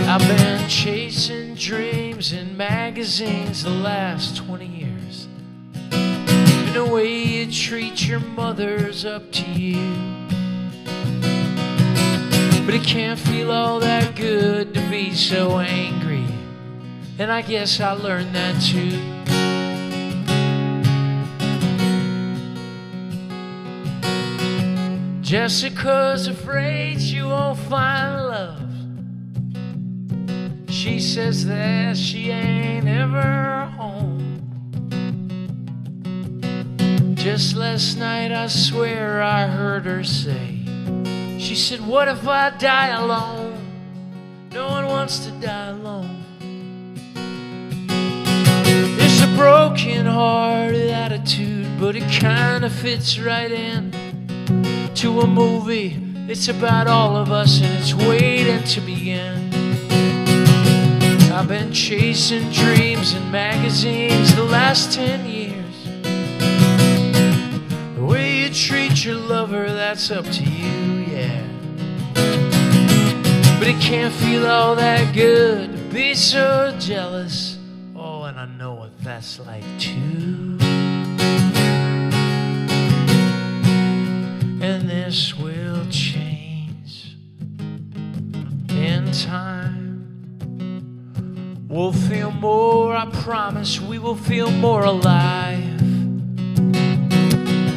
I've been chasing dreams in magazines the last 20 years. And the way you treat your mother's up to you. But it can't feel all that good to be so angry. And I guess I learned that too. Jessica's afraid she won't find love. She says that she ain't ever home. Just last night I swear I heard her say, she said, what if I die alone? No one wants to die alone. It's a broken-hearted attitude, but it kind of fits right in to a movie. It's about all of us and it's waiting to begin. I've been chasing dreams in magazines the last 10 years. The way you treat your lover, that's up to you, yeah. But it can't feel all that good to be so jealous. Oh, and I know what that's like too. And this will change in time. We'll feel more, I promise, we will feel more alive.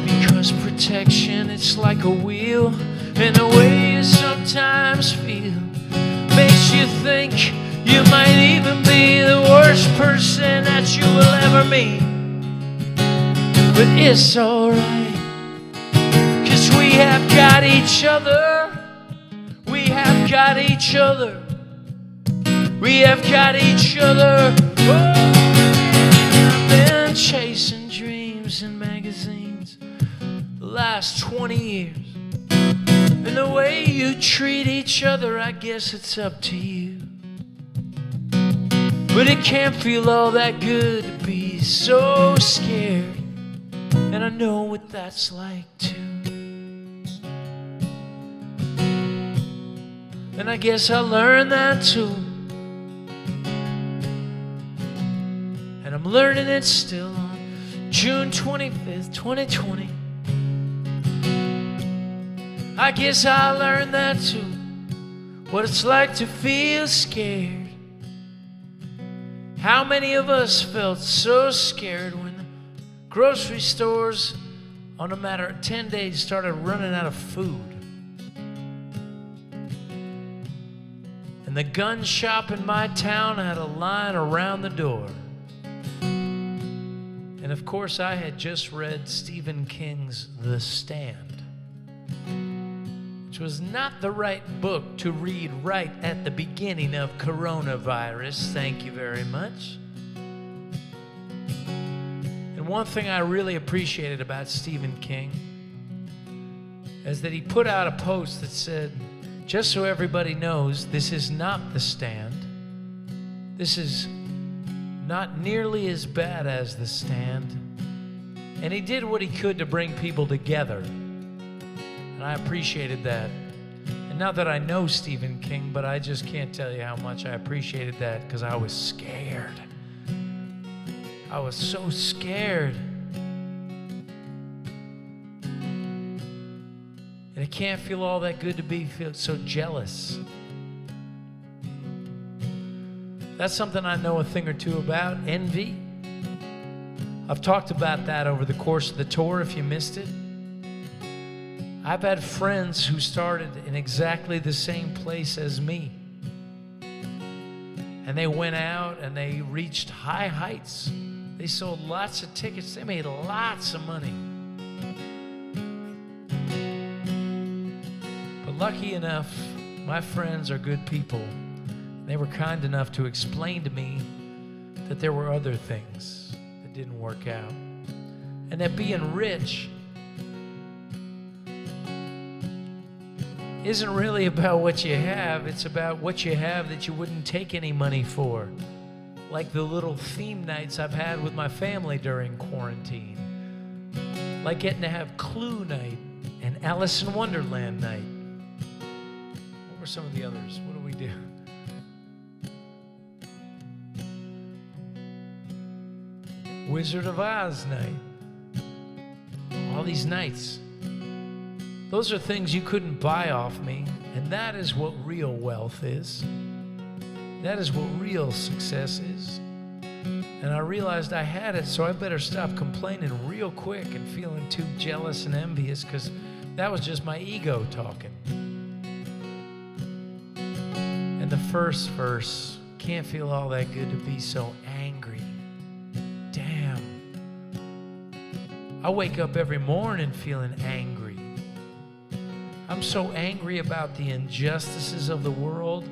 Because protection, it's like a wheel, and the way you sometimes feel makes you think you might even be the worst person that you will ever meet. But it's alright, 'cause we have got each other. We have got each other. We have got each other. Oh, I've been chasing dreams in magazines the last 20 years. And the way you treat each other, I guess it's up to you. But it can't feel all that good to be so scared. And I know what that's like too. And I guess I learned that too. And I'm learning it still on June 25th, 2020. I guess I learned that too. What it's like to feel scared. How many of us felt so scared when the grocery stores, on a matter of 10 days, started running out of food? And the gun shop in my town had a line around the door. And of course, I had just read Stephen King's The Stand, which was not the right book to read right at the beginning of coronavirus. Thank you very much. And one thing I really appreciated about Stephen King is that he put out a post that said, just so everybody knows, this is not The Stand. This is not nearly as bad as The Stand. And he did what he could to bring people together. And I appreciated that. And not that I know Stephen King, but I just can't tell you how much I appreciated that, because I was scared. I was so scared. And it can't feel all that good to feel so jealous. That's something I know a thing or two about, envy. I've talked about that over the course of the tour, if you missed it. I've had friends who started in exactly the same place as me. And they went out and they reached high heights. They sold lots of tickets. They made lots of money. But lucky enough, my friends are good people. They were kind enough to explain to me that there were other things that didn't work out. And that being rich isn't really about what you have. It's about what you have that you wouldn't take any money for. like the little theme nights I've had with my family during quarantine. Like getting to have Clue night and Alice in Wonderland night. What were some of the others? What do we do? Wizard of Oz night. All these nights. Those are things you couldn't buy off me, and that is what real wealth is. That is what real success is. And I realized I had it, so I better stop complaining real quick and feeling too jealous and envious, because that was just my ego talking. And the first verse, can't feel all that good to be so angry. Damn. I wake up every morning feeling angry. I'm so angry about the injustices of the world.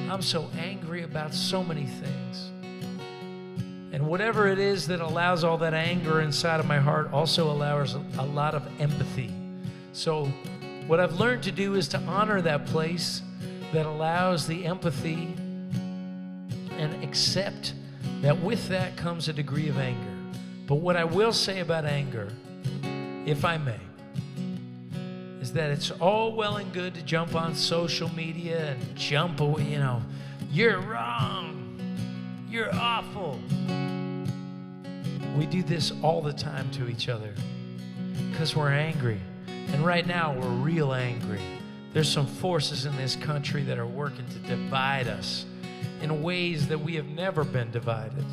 I'm so angry about so many things. And whatever it is that allows all that anger inside of my heart also allows a lot of empathy. So what I've learned to do is to honor that place that allows the empathy and accept that with that comes a degree of anger. But what I will say about anger, if I may, is that it's all well and good to jump on social media and jump away, you know, you're wrong, you're awful. We do this all the time to each other because we're angry. And right now we're real angry. There's some forces in this country that are working to divide us in ways that we have never been divided.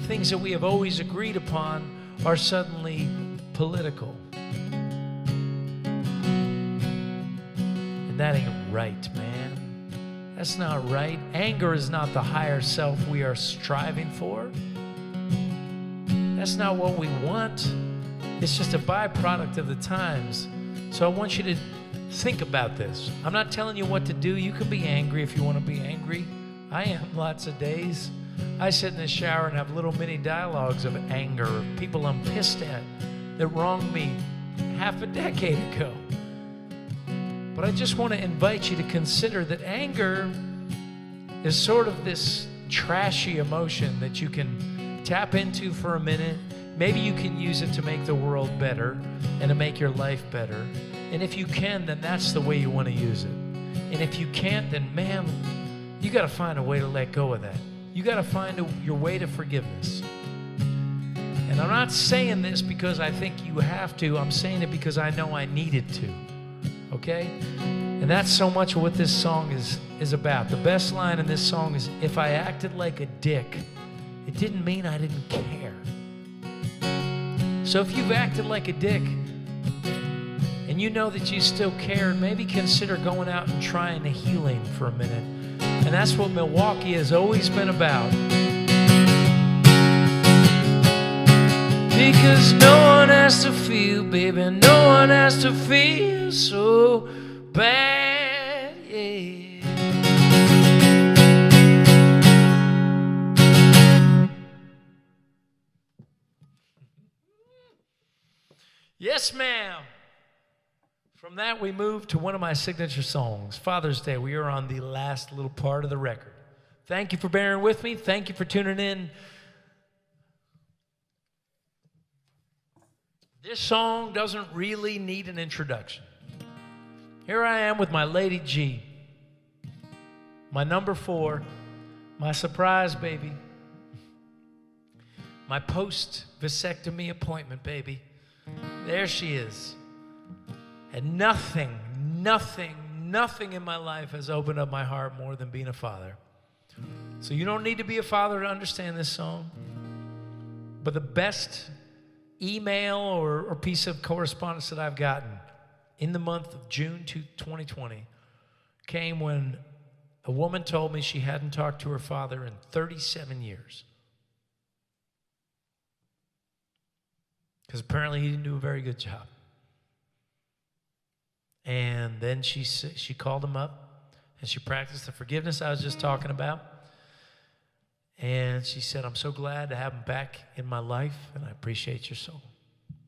Things that we have always agreed upon are suddenly political. That ain't right, man. That's not right. Anger is not the higher self we are striving for. That's not what we want. It's just a byproduct of the times. So I want you to think about this. I'm not telling you what to do. You can be angry if you want to be angry. I am lots of days. I sit in the shower and have little mini dialogues of anger, of people I'm pissed at that wronged me half a decade ago. But I just want to invite you to consider that anger is sort of this trashy emotion that you can tap into for a minute. Maybe you can use it to make the world better and to make your life better. And if you can, then that's the way you want to use it. And if you can't, then man, you got to find a way to let go of that. You got to find your way to forgiveness. And I'm not saying this because I think you have to. I'm saying it because I know I needed to. Okay? And that's so much what this song is about. The best line in this song is, if I acted like a dick, it didn't mean I didn't care. So if you've acted like a dick and you know that you still care, maybe consider going out and trying the healing for a minute. And that's what Milwaukee has always been about. Because no one has to feel, baby, no one has to feel so bad, yeah. Yes, ma'am. From that, we move to one of my signature songs, Father's Day. We are on the last little part of the record. Thank you for bearing with me. Thank you for tuning in. This song doesn't really need an introduction. Here I am with my Lady G, my number 4, my surprise baby, my post-vasectomy appointment baby. There she is. And nothing in my life has opened up my heart more than being a father. So you don't need to be a father to understand this song. But the best email or piece of correspondence that I've gotten in the month of June 2020 came when a woman told me she hadn't talked to her father in 37 years. Because apparently he didn't do a very good job. And then she called him up and she practiced the forgiveness I was just talking about. And she said, I'm so glad to have him back in my life, and I appreciate your soul.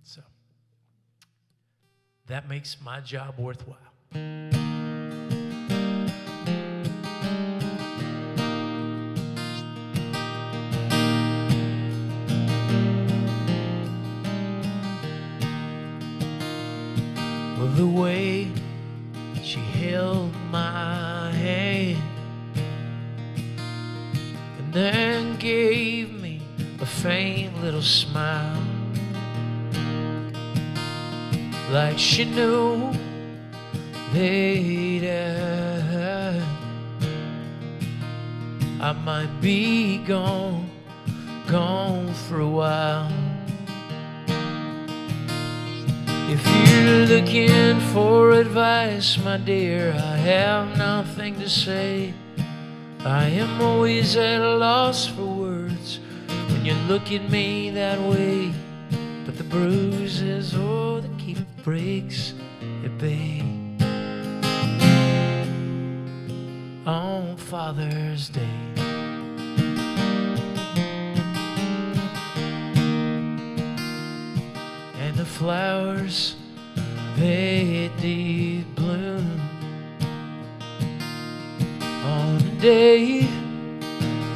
So that makes my job worthwhile. for the way she held my hand and then gave me a faint little smile, like she knew that I might be gone for a while. If you're looking for advice, my dear, I have nothing to say. I am always at a loss for words when you look at me that way. But the bruises, oh, they keep the breaks at bay. On Father's Day, and the flowers, they did bloom on the day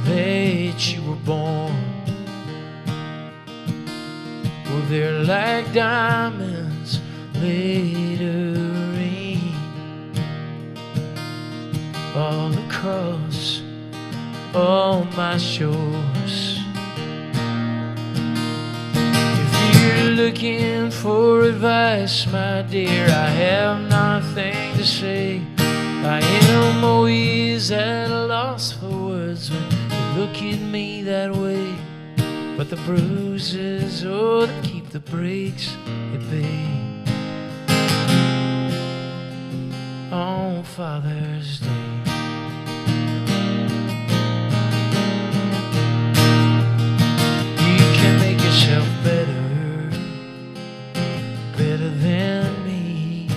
that you were born. Well, they're like diamonds glittering all across all my shores. If you're looking for advice, my dear, I have nothing to say. I am always at a loss for words when you look at me that way. But the bruises, oh, they keep the breaks at bay. On Father's Day, you can make yourself better, better than me,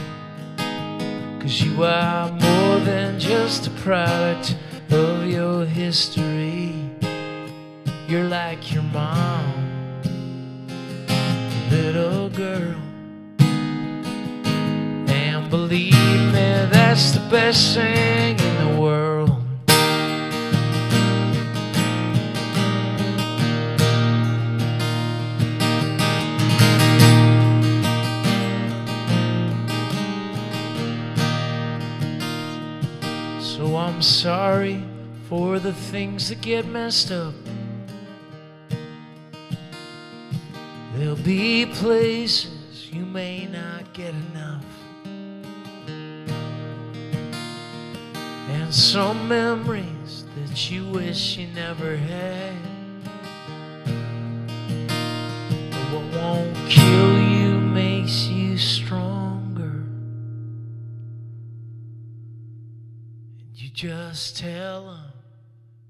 'cause you are more than just a product of your history. You're like your mom, little girl, and believe me, that's the best thing in the world. So I'm sorry for the things that get messed up. There'll be places you may not get enough, and some memories that you wish you never had. But what won't kill you makes you stronger, and you just tell them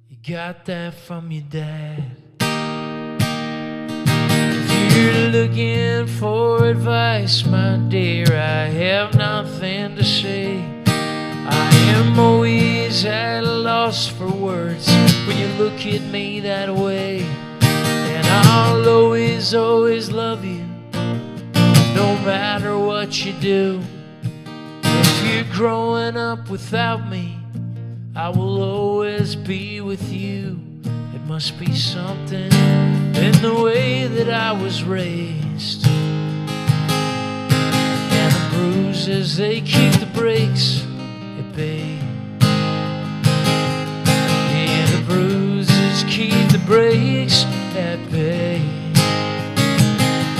you got that from your dad. You're looking for advice, my dear, I have nothing to say. I am always at a loss for words when you look at me that way. And I'll always, always love you, no matter what you do. If you're growing up without me, I will always be with you. It must be something in the way that I was raised, and the bruises, they keep the breaks at bay. Yeah, the bruises keep the breaks at bay.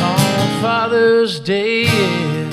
On Father's Day, yeah.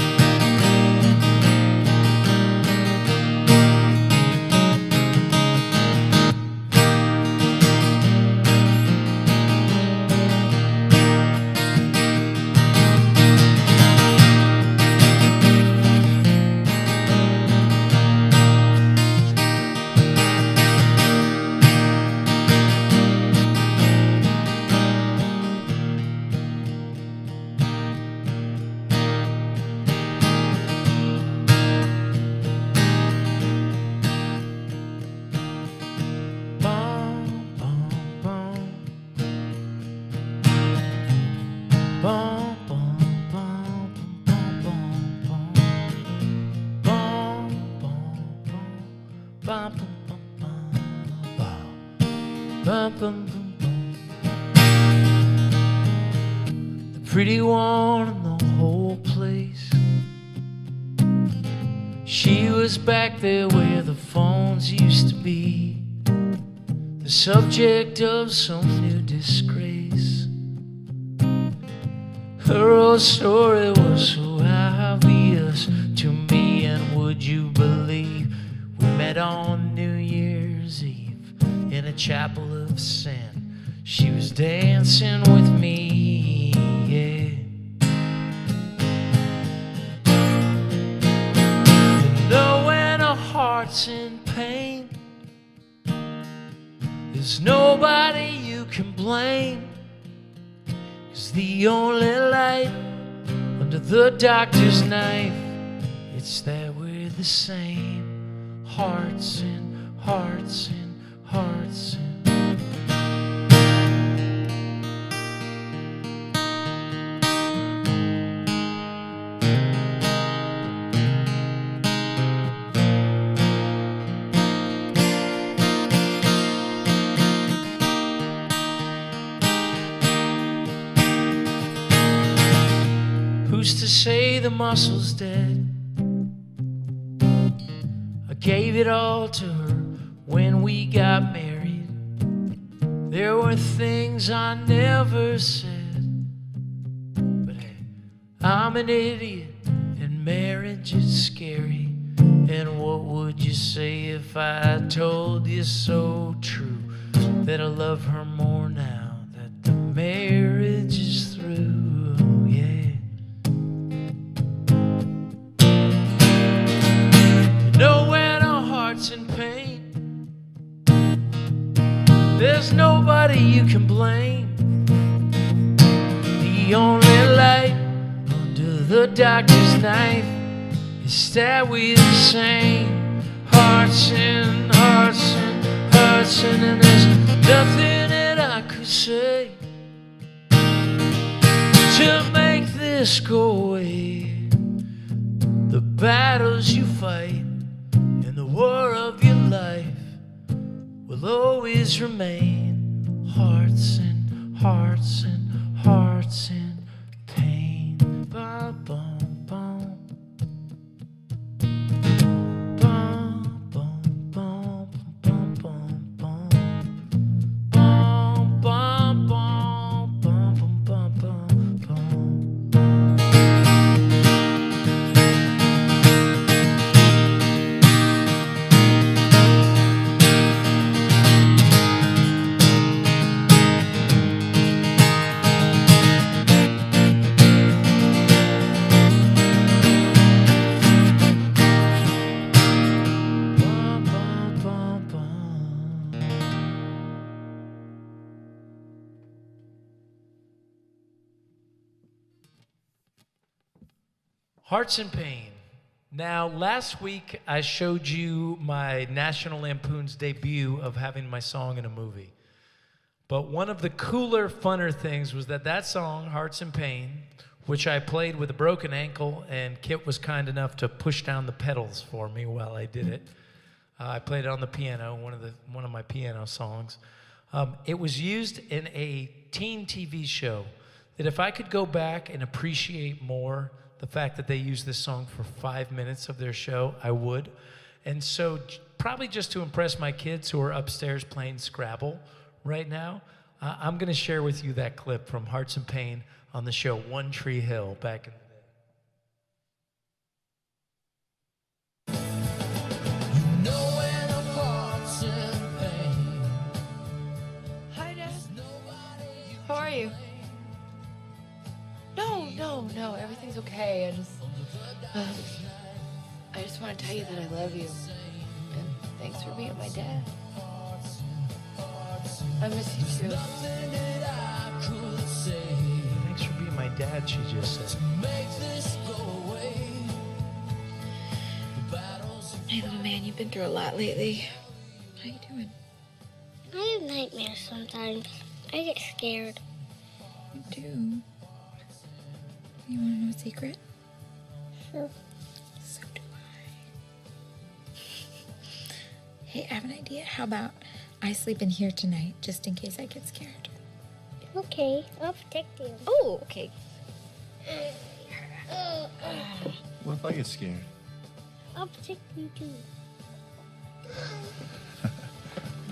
The pretty one in the whole place, She was back there where the phones used to be, the subject of some new disgrace. Her old story was so obvious to me, and would you believe we met on New Year's Eve in a chapel of sin? She was dancing with me, yeah. You know when a heart's in pain, there's nobody you can blame, 'cause the only light under the doctor's knife, it's that we're the same. Hearts and hearts and hearts and who's to say the muscle's dead? I gave it all to her when we got married. There were things I never said, but hey, I'm an idiot and marriage is scary. And what would you say if I told you so true, that I love her more now that the marriage is through, yeah. You know when a heart's in pain, there's nobody you can blame. The only light under the doctor's knife is that we're the same. Hearts and hearts and hearts, and there's nothing that I could say to make this go away. The battles you fight in the war of your life will always remain. Hearts and hearts and hearts in pain. Ba bum bum. Bum bum bum bum bum bum. Bum bum bum bum bum bum bum. Hearts in Pain. Now, last week I showed you my National Lampoon's debut of having my song in a movie. But one of the cooler, funner things was that song, Hearts in Pain, which I played with a broken ankle, and Kit was kind enough to push down the pedals for me while I did it. I played it on the piano, one of my piano songs. It was used in a teen TV show that if I could go back and appreciate more the fact that they used this song for 5 minutes of their show, I would. And so probably just to impress my kids who are upstairs playing Scrabble right now, I'm going to share with you that clip from Hearts in Pain on the show One Tree Hill back in the day. You know when a heart's in pain. Hi, Dad. How are you? No, everything's okay. I just want to tell you that I love you. And thanks for being my dad. I miss you too. Thanks for being my dad, she just said. Hey, little man, you've been through a lot lately. How you doing? I have nightmares sometimes. I get scared. You do. You want to know a secret? Sure. So do I. Hey, I have an idea. How about I sleep in here tonight, just in case I get scared? Okay, I'll protect you. Oh, okay. What if I get scared? I'll protect you too.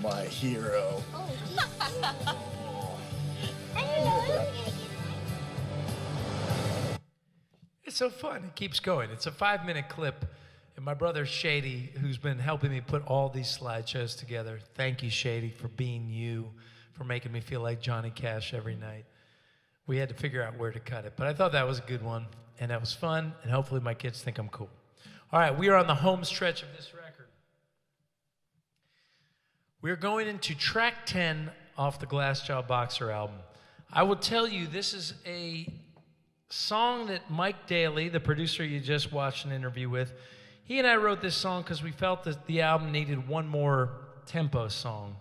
My hero. Oh, I don't know. It's so fun. It keeps going. It's a 5-minute clip. And my brother Shady, who's been helping me put all these slideshows together, thank you, Shady, for being you, for making me feel like Johnny Cash every night. We had to figure out where to cut it. But I thought that was a good one, and that was fun, and hopefully my kids think I'm cool. All right, we are on the home stretch of this record. We're going into track 10 off the Glassjaw Boxer album. I will tell you, this is a song that Mike Daly, the producer you just watched an interview with, he and I wrote this song because we felt that the album needed one more tempo song.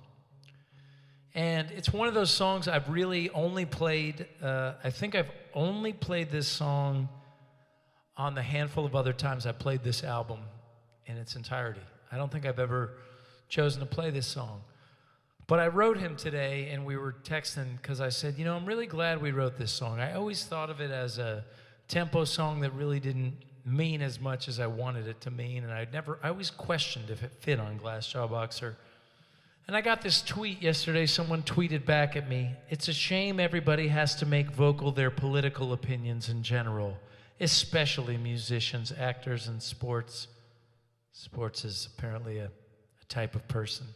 And it's one of those songs I've really only played, I think I've only played this song on the handful of other times I played this album in its entirety. I don't think I've ever chosen to play this song. But I wrote him today, and we were texting because I said, you know, I'm really glad we wrote this song. I always thought of it as a tempo song that really didn't mean as much as I wanted it to mean, and I always questioned if it fit on Glassjaw Boxer. And I got this tweet yesterday. Someone tweeted back at me, "It's a shame everybody has to make vocal their political opinions in general, especially musicians, actors, and sports." Sports is apparently a type of person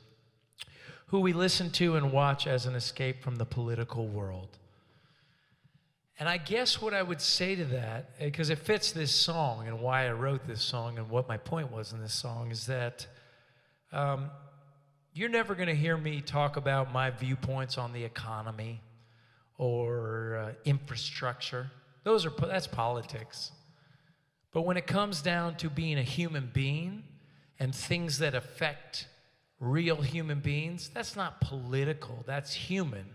who we listen to and watch as an escape from the political world. And I guess what I would say to that, because it fits this song and why I wrote this song and what my point was in this song, is that you're never going to hear me talk about my viewpoints on the economy or infrastructure. That's politics. But when it comes down to being a human being and things that affect real human beings, that's not political, that's human.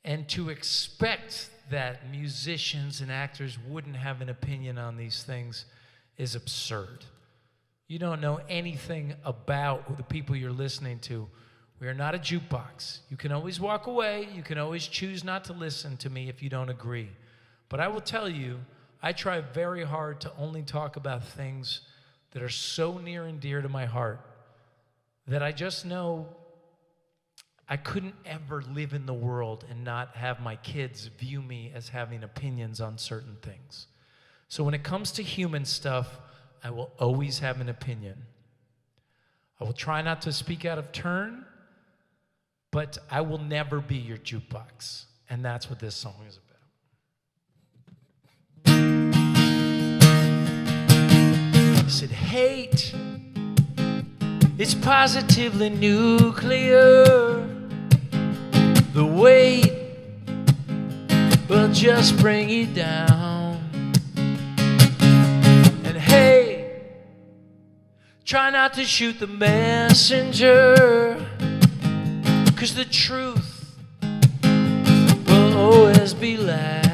And to expect that musicians and actors wouldn't have an opinion on these things is absurd. You don't know anything about the people you're listening to. We are not a jukebox. You can always walk away. You can always choose not to listen to me if you don't agree. But I will tell you, I try very hard to only talk about things that are so near and dear to my heart that I just know I couldn't ever live in the world and not have my kids view me as having opinions on certain things. So when it comes to human stuff, I will always have an opinion. I will try not to speak out of turn, but I will never be your jukebox. And that's what this song is about. I said, hate, it's positively nuclear. The weight will just bring you down. And hey, try not to shoot the messenger, 'cause the truth will always be loud.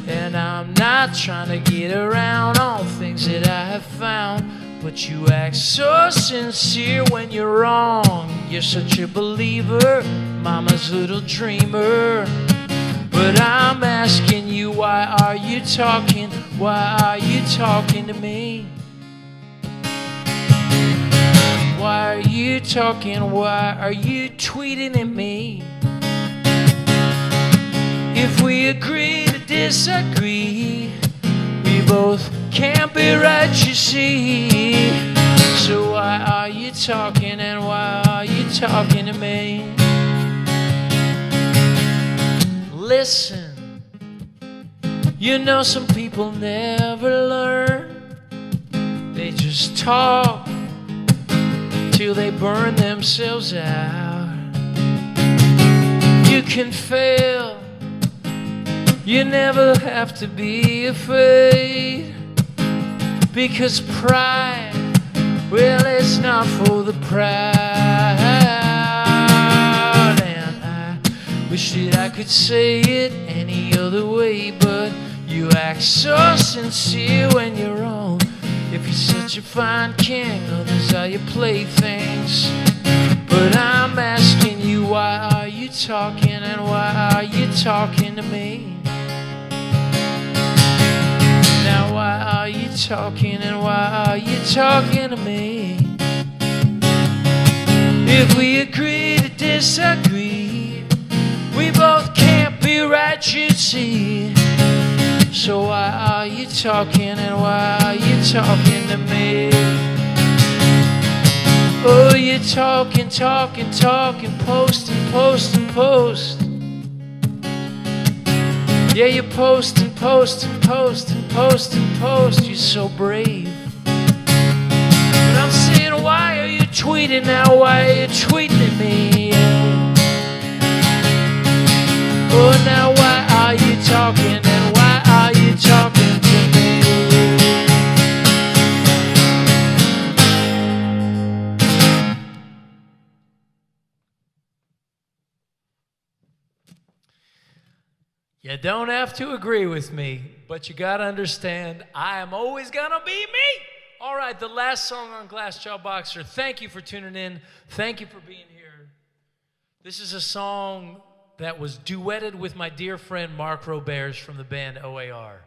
And I'm not trying to get around on things that I have found, but you act so sincere when you're wrong. You're such a believer, mama's little dreamer. But I'm asking you, why are you talking? Why are you talking to me? Why are you talking? Why are you tweeting at me? If we agree to disagree, we both can't be right, you see. So why are you talking, and why are you talking to me? Listen, you know some people never learn. They just talk till they burn themselves out. You can fail, you never have to be afraid, because pride, well, it's not for the proud. And I wish that I could say it any other way, but you act so sincere when you're wrong. If you're such a fine king, others are your playthings. But I'm asking you, why are you talking, and why are you talking to me? Now why are you talking and why are you talking to me? If we agree to disagree, we both can't be right, you see. So why are you talking and why are you talking to me? Oh, you're talking, talking, talking, posting, posting, post. Yeah, you're posting, posting, posting, posting, post. You're so brave. But I'm saying, why are you tweeting now? Why are you tweeting at me? Oh, now why are you talking and why are you talking to me? You don't have to agree with me, but you got to understand, I am always going to be me. All right, the last song on Glass Jaw Boxer. Thank you for tuning in. Thank you for being here. This is a song that was duetted with my dear friend Mark Roberge from the band OAR.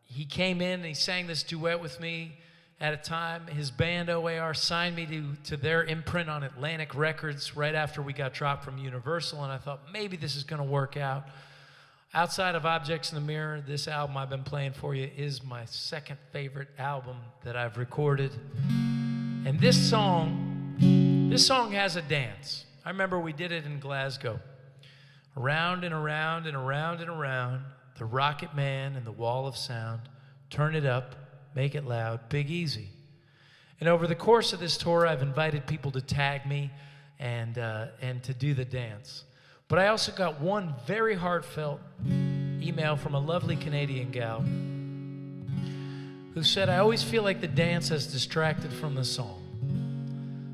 He came in and he sang this duet with me at a time. His band OAR signed me to their imprint on Atlantic Records right after we got dropped from Universal, and I thought maybe this is going to work out. Outside of Objects in the Mirror, this album I've been playing for you is my second favorite album that I've recorded. And this song has a dance. I remember we did it in Glasgow. Around and around and around and around, the Rocket Man and the Wall of Sound. Turn it up, make it loud, Big Easy. And over the course of this tour, I've invited people to tag me and to do the dance. But I also got one very heartfelt email from a lovely Canadian gal who said, I always feel like the dance has distracted from the song.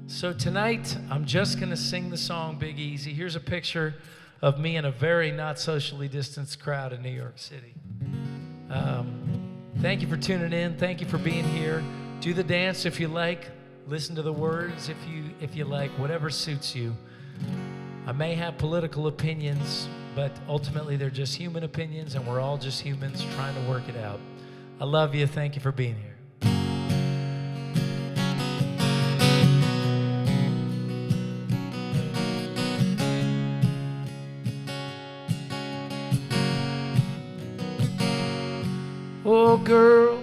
So tonight, I'm just going to sing the song Big Easy. Here's a picture of me in a very not socially distanced crowd in New York City. Thank you for tuning in. Thank you for being here. Do the dance if you like. Listen to the words if you like, whatever suits you. I may have political opinions, but ultimately they're just human opinions, and we're all just humans trying to work it out. I love you. Thank you for being here. Oh, girl,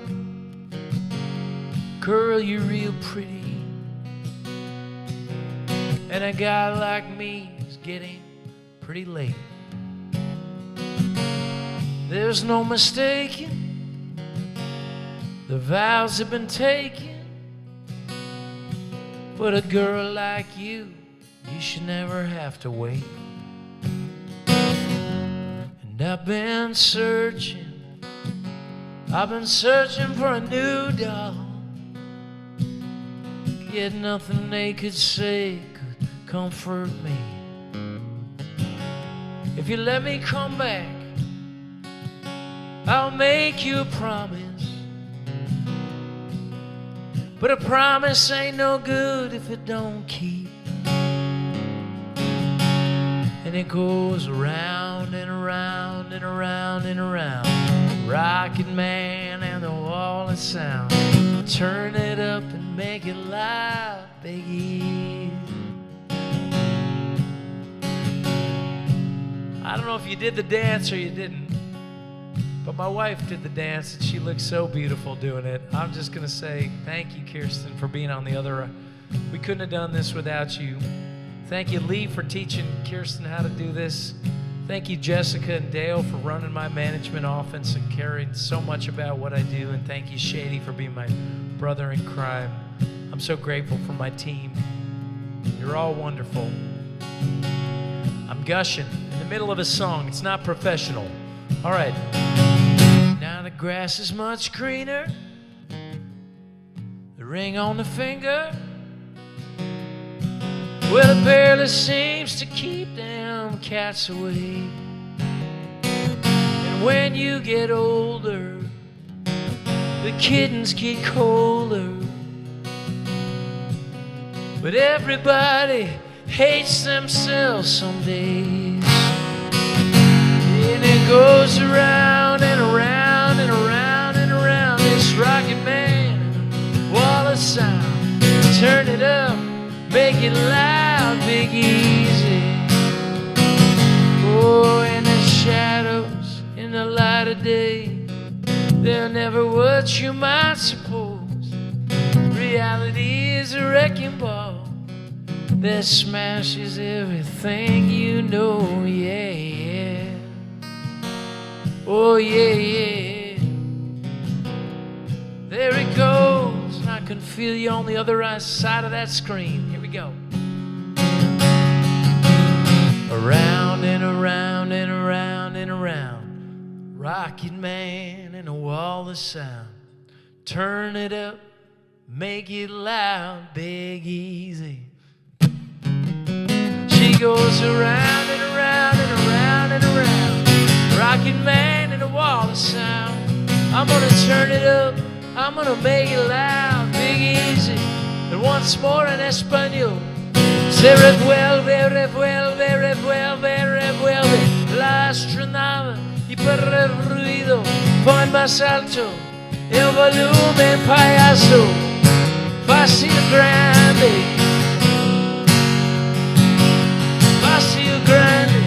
you're real pretty. And a guy like me is getting pretty late. There's no mistaking, the vows have been taken. But a girl like you should never have to wait. And I've been searching for a new doll. Yet nothing they could say could comfort me. If you let me come back, I'll make you a promise. But a promise ain't no good if it don't keep. And it goes around and around and around and around. Rocket Man and the Wall of Sound. Turn it up and make it loud, Biggie. I don't know if you did the dance or you didn't, but my wife did the dance and she looked so beautiful doing it. I'm just gonna say thank you, Kirsten, for being on the other. We couldn't have done this without you. Thank you, Lee, for teaching Kirsten how to do this. Thank you, Jessica and Dale, for running my management office and caring so much about what I do. And thank you, Shady, for being my brother in crime. I'm so grateful for my team. You're all wonderful. I'm gushing in the middle of a song. It's not professional. All right. Now the grass is much greener. The ring on the finger, well, it barely seems to keep them cats away. And when you get older, the kittens get colder. But everybody hates themselves some days. And it goes around and around and around and around. make it loud, big easy. Oh, in the shadows, in the light of day, they're never what you might suppose. Reality is a wrecking ball that smashes everything you know, yeah, yeah. Oh, yeah, yeah. There it goes. I can feel you on the other side of that screen. Here we go. Around and around and around and around, rocking man in a wall of sound. Turn it up, make it loud, big easy. She goes around and around and around and around, rocking man in a wall of sound. I'm gonna turn it up, I'm gonna make it loud, big easy. And once more in Espanol. Se revuelve, revuelve, revuelve, revuelve la astronave y por el ruido pon más alto el volumen, payaso, fácil grande, fácil grande.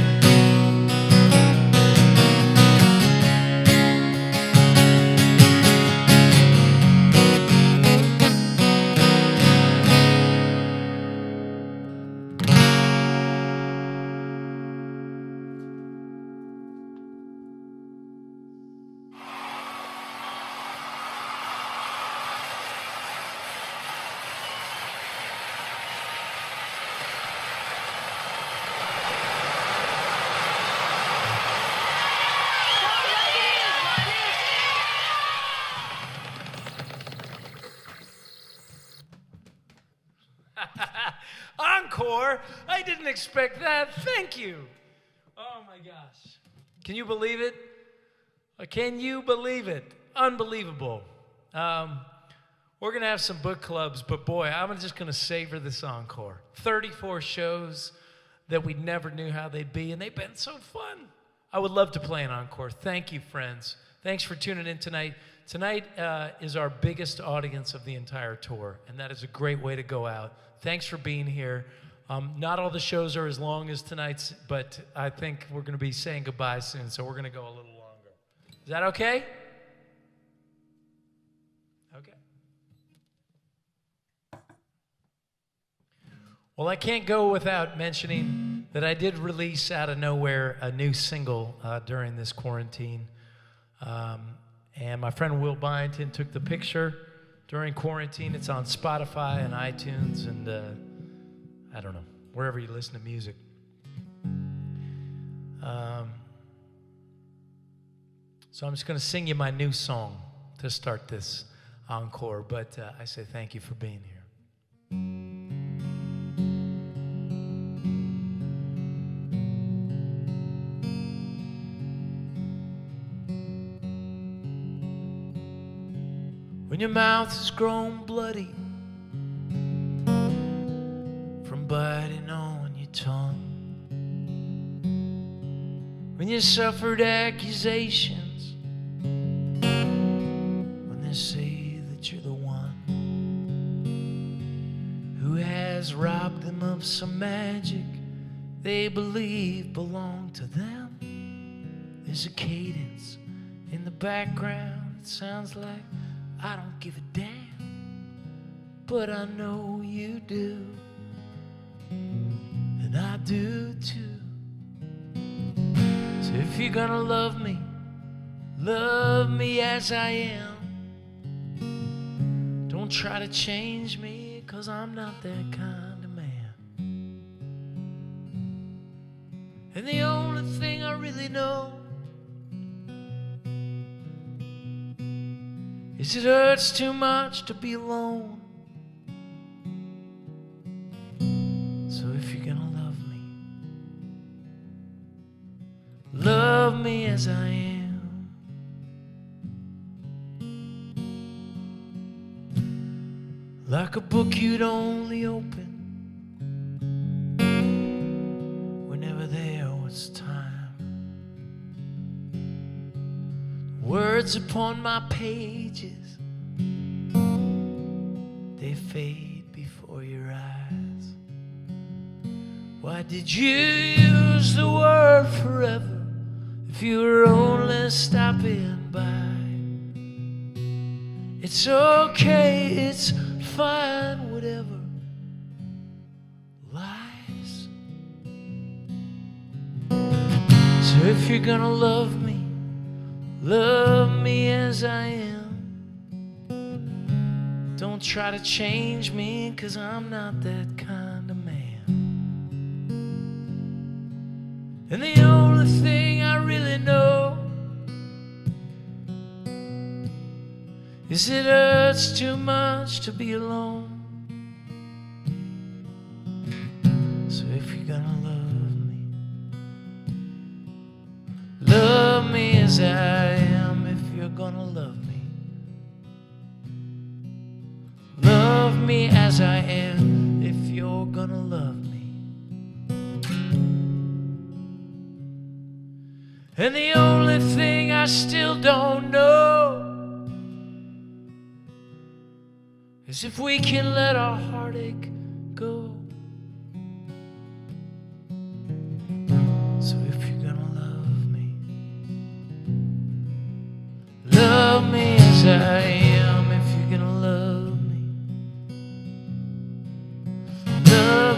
Encore? I didn't expect that. Thank you. Oh my gosh. Can you believe it? Can you believe it? Unbelievable. We're going to have some book clubs, but boy, I'm just going to savor this encore. 34 shows that we never knew how they'd be, and they've been so fun. I would love to play an encore. Thank you, friends. Thanks for tuning in tonight. Tonight is our biggest audience of the entire tour, and that is a great way to go out. Thanks for being here. Not all the shows are as long as tonight's, but I think we're going to be saying goodbye soon, so we're going to go a little longer. Is that okay? Okay. Well, I can't go without mentioning that I did release out of nowhere a new single during this quarantine. And my friend Will Byington took the picture during quarantine. It's on Spotify and iTunes and I don't know, wherever you listen to music. So I'm just going to sing you my new song to start this encore, but I say thank you for being here. When your mouth has grown bloody from biting on your tongue, when you suffered accusations, when they say that you're the one who has robbed them of some magic they believe belonged to them, there's a cadence in the background. It sounds like I don't give a damn, but I know you do, and I do too. So if you're gonna love me as I am. Don't try to change me, 'cause I'm not that kind of man. And the only thing I really know is it hurts too much to be alone. So if you're gonna love me as I am. Like a book you'd only open whenever there was time. Words upon my pages, they fade before your eyes. Why did you use the word forever if you were only stopping by? It's okay, it's fine, whatever. Lies. So if you're gonna love me as I am. Don't try to change me, 'cause I'm not that kind of man. And the only thing I really know is it hurts too much to be alone. So if you're gonna love me as I am. If you're gonna love me as I am. If you're gonna love me. And the only thing I still don't know is if we can let our heartache go. So if you're gonna love me as I am. If you're gonna love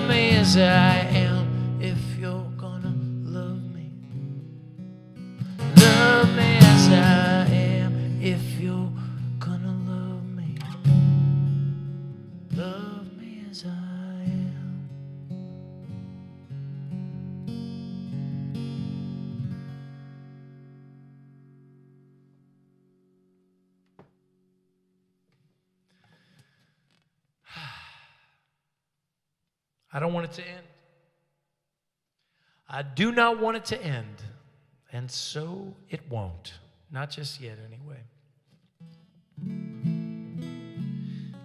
me as I am. If you're gonna love me as I am. If you're gonna love me as I am. I don't want it to end. I do not want it to end. And so it won't. Not just yet, anyway.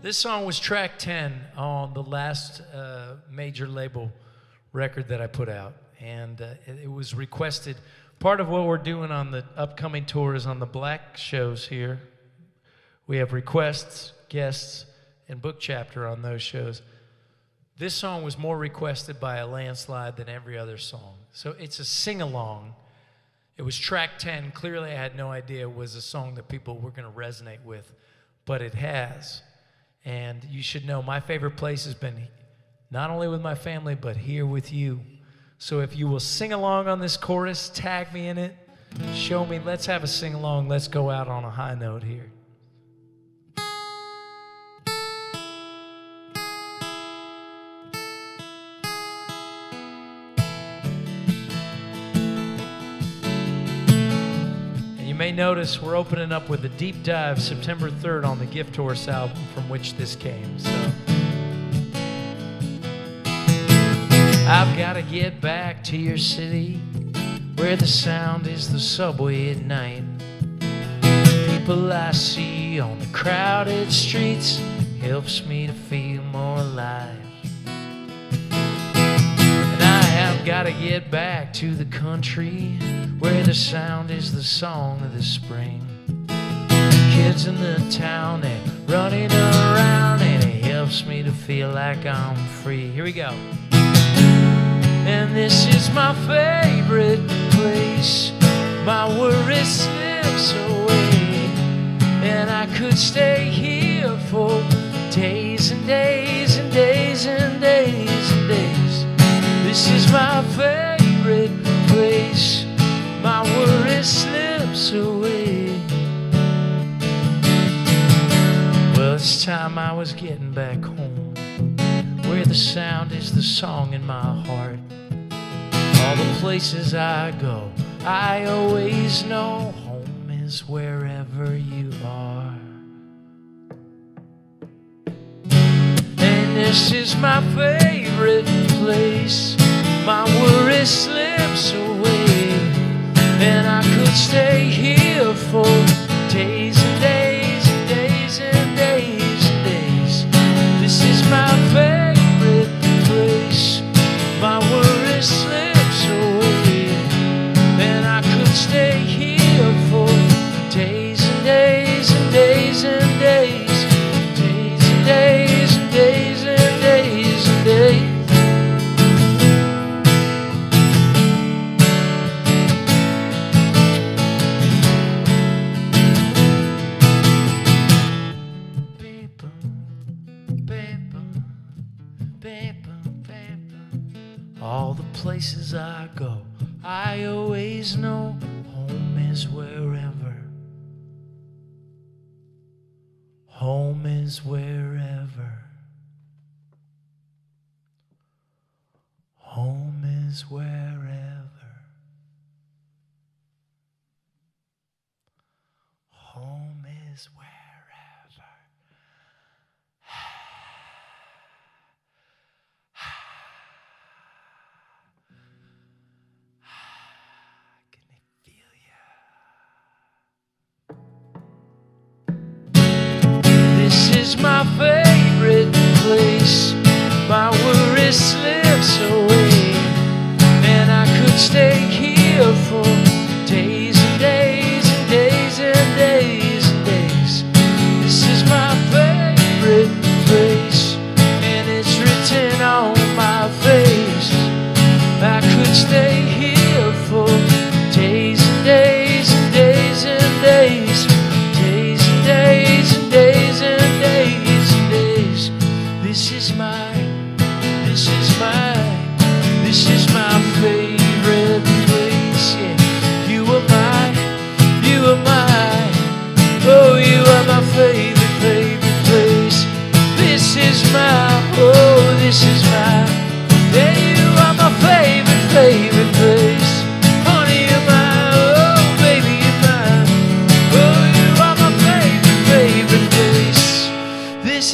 This song was track 10 on the last major label record that I put out. And it was requested. Part of what we're doing on the upcoming tour is on the black shows here. We have requests, guests, and book chapter on those shows. This song was more requested by a landslide than every other song. So it's a sing-along. It was track 10. Clearly, I had no idea it was a song that people were going to resonate with, but it has. And you should know my favorite place has been not only with my family, but here with you. So if you will sing along on this chorus, tag me in it, show me, let's have a sing-along. Let's go out on a high note here. You may notice we're opening up with a deep dive September 3rd on the Gift Horse album from which this came. So I've got to get back to your city where the sound is the subway at night. People I see on the crowded streets helps me to feel more alive. And I have got to get back to the country where the sound is the song of the spring. Kids in the town, they're running around, and it helps me to feel like I'm free. Here we go. And this is my favorite place. My worry slips away, and I could stay here for days and days and days and days and days. This is my favorite place. My worry slips away. Well, it's time I was getting back home, where the sound is the song in my heart. All the places I go, I always know home is wherever you are. And this is my favorite place. My worry slips away, and I could stay here for days and days and days and days and days. This is my favorite place. My worry slips away, and I could stay here for days and days and days and days, days and days and days and days and days. places I go, I always know home is wherever. Home is wherever. Home is wherever. Home is wherever. Can I feel ya? This is my favorite place. My worry slips away, and I could stay here for days and days and days and days and days. This is my favorite place, and it's written on my face. I could stay here for days and days and days and days, days and days and days and days and days. This is my favorite place. Yeah, you are mine, oh, you are my favorite place. This is my, oh, this is my, yeah, you are my favorite place. Honey, you're mine, oh, baby, you're mine, oh, you are my favorite place. This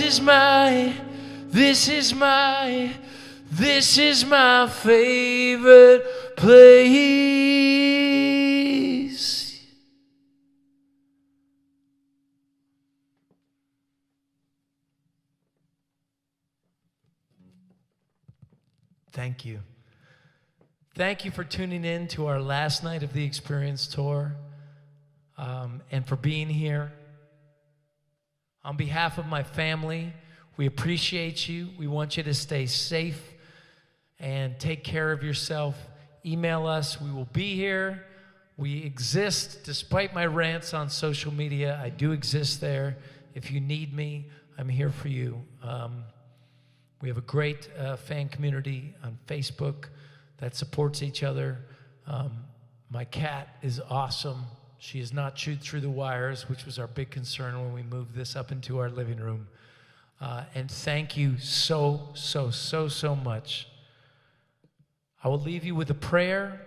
is my favorite place. Thank you. Thank you for tuning in to our last night of the Experience Tour, and for being here. On behalf of my family, we appreciate you. We want you to stay safe and take care of yourself. Email us. We will be here. We exist despite my rants on social media. I do exist there. If you need me, I'm here for you. We have a great fan community on Facebook that supports each other. My cat is awesome. She is not chewed through the wires, which was our big concern when we moved this up into our living room. And thank you so much. I will leave you with a prayer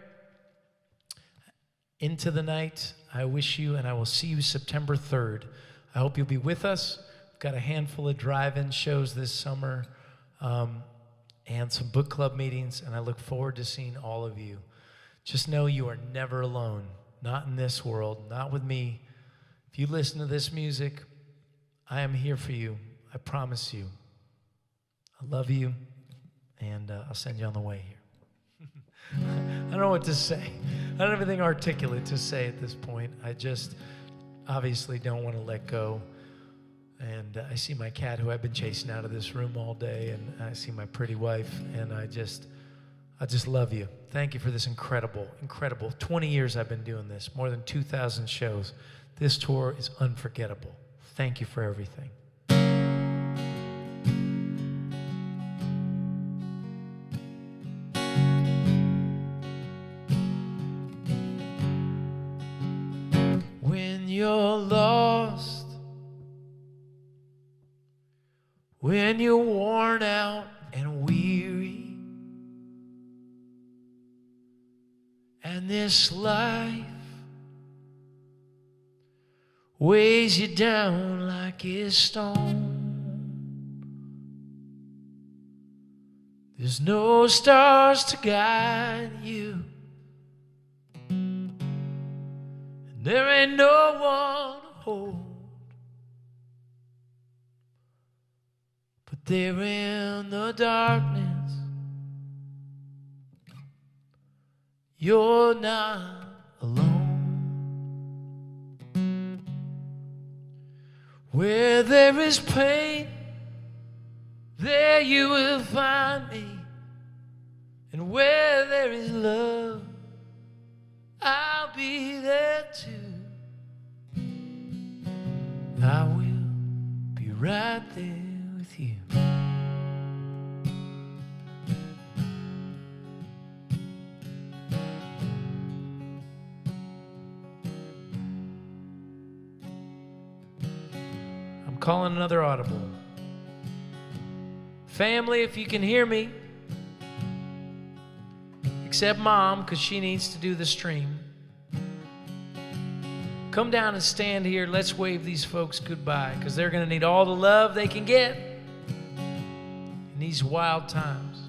into the night. I wish you, and I will see you September 3rd. I hope you'll be with us. We've got a handful of drive-in shows this summer, and some book club meetings, and I look forward to seeing all of you. Just know you are never alone, not in this world, not with me. If you listen to this music, I am here for you. I promise you. I love you, and I'll send you on the way here. I don't know what to say. I don't have anything articulate to say at this point. I just obviously don't want to let go. And I see my cat, who I've been chasing out of this room all day, and I see my pretty wife, and I just love you. Thank you for this incredible 20 years I've been doing this, more than 2,000 shows. This tour is unforgettable. Thank you for everything. When you're lost, when you're worn out and weary, and this life weighs you down like a stone, there's no stars to guide you, and there ain't no one to hold. But there in the darkness, you're not alone. Where there is pain, there you will find me. And where there is love, I'll be there too. I will be right there with you. calling another audible. Family, if you can hear me, except Mom, because she needs to do the stream, come down and stand here. Let's wave these folks goodbye, because they're going to need all the love they can get in these wild times.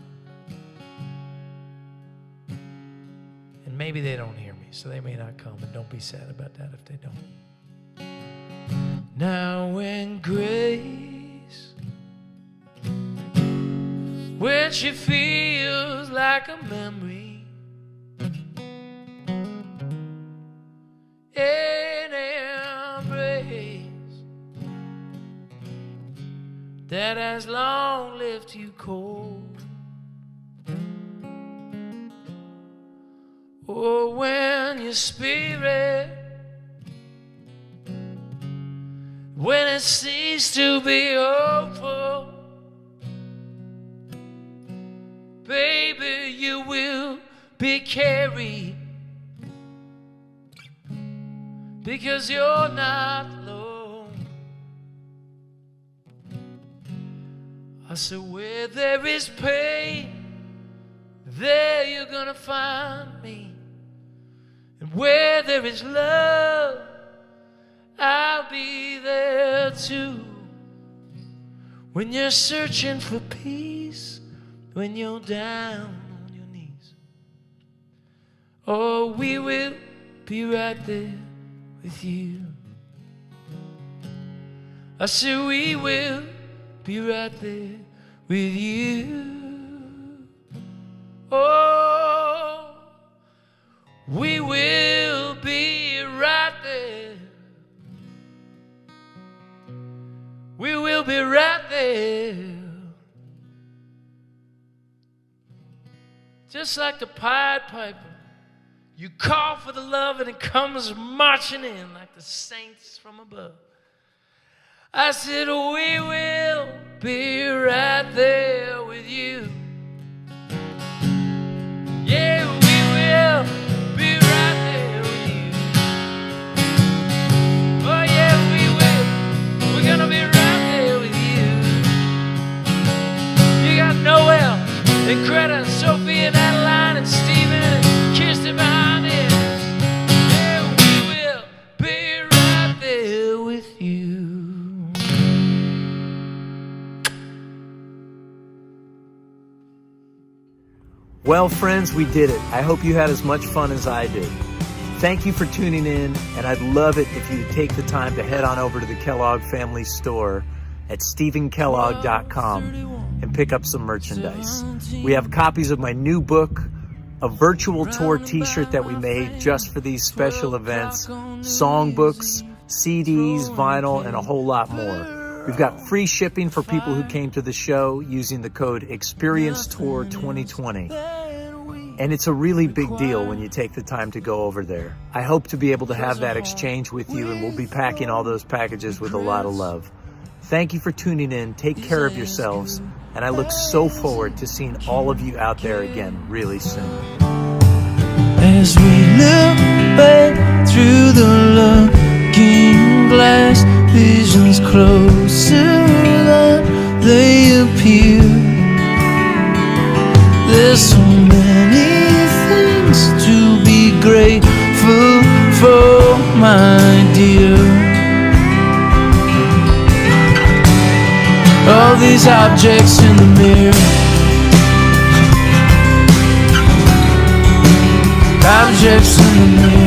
And maybe they don't hear me, so they may not come, and don't be sad about that if they don't. Now when grace, when she feels like a memory, an embrace that has long left you cold. Or when your spirit, when it ceases to be hopeful, baby, you will be carried, because you're not alone. I said, where there is pain, there you're gonna find me. And where there is love, I'll be there too. When you're searching for peace, when you're down on your knees, oh, we will be right there with you. I said, we will be right there with you. Oh, we will be right there. We will be right there. Just like the Pied Piper, you call for the love and it comes marching in like the saints from above. I said, we will be right there with you. Yeah, we will be right there with you. Oh yeah, we will. We're gonna be right there with you. You got Noel and Greta and Sophia and Adeline and Stephen and Kirsten behind it. Yeah, we will be right there with you. Well, friends, we did it. I hope you had as much fun as I did. Thank you for tuning in, and I'd love it if you would take the time to head on over to the Kellogg Family Store at StephenKellogg.com and pick up some merchandise. We have copies of my new book, a virtual tour t-shirt that we made just for these special events, songbooks, CDs, vinyl, and a whole lot more. We've got free shipping for people who came to the show using the code EXPERIENCETOUR2020. And it's a really big deal when you take the time to go over there. I hope to be able to have that exchange with you, and we'll be packing all those packages with a lot of love. Thank you for tuning in. Take care of yourselves. And I look so forward to seeing all of you out there again really soon. As we look back through the looking glass, visions closer than they appear. There's so many things to be grateful for, my dear. All these objects in the mirror, objects in the mirror.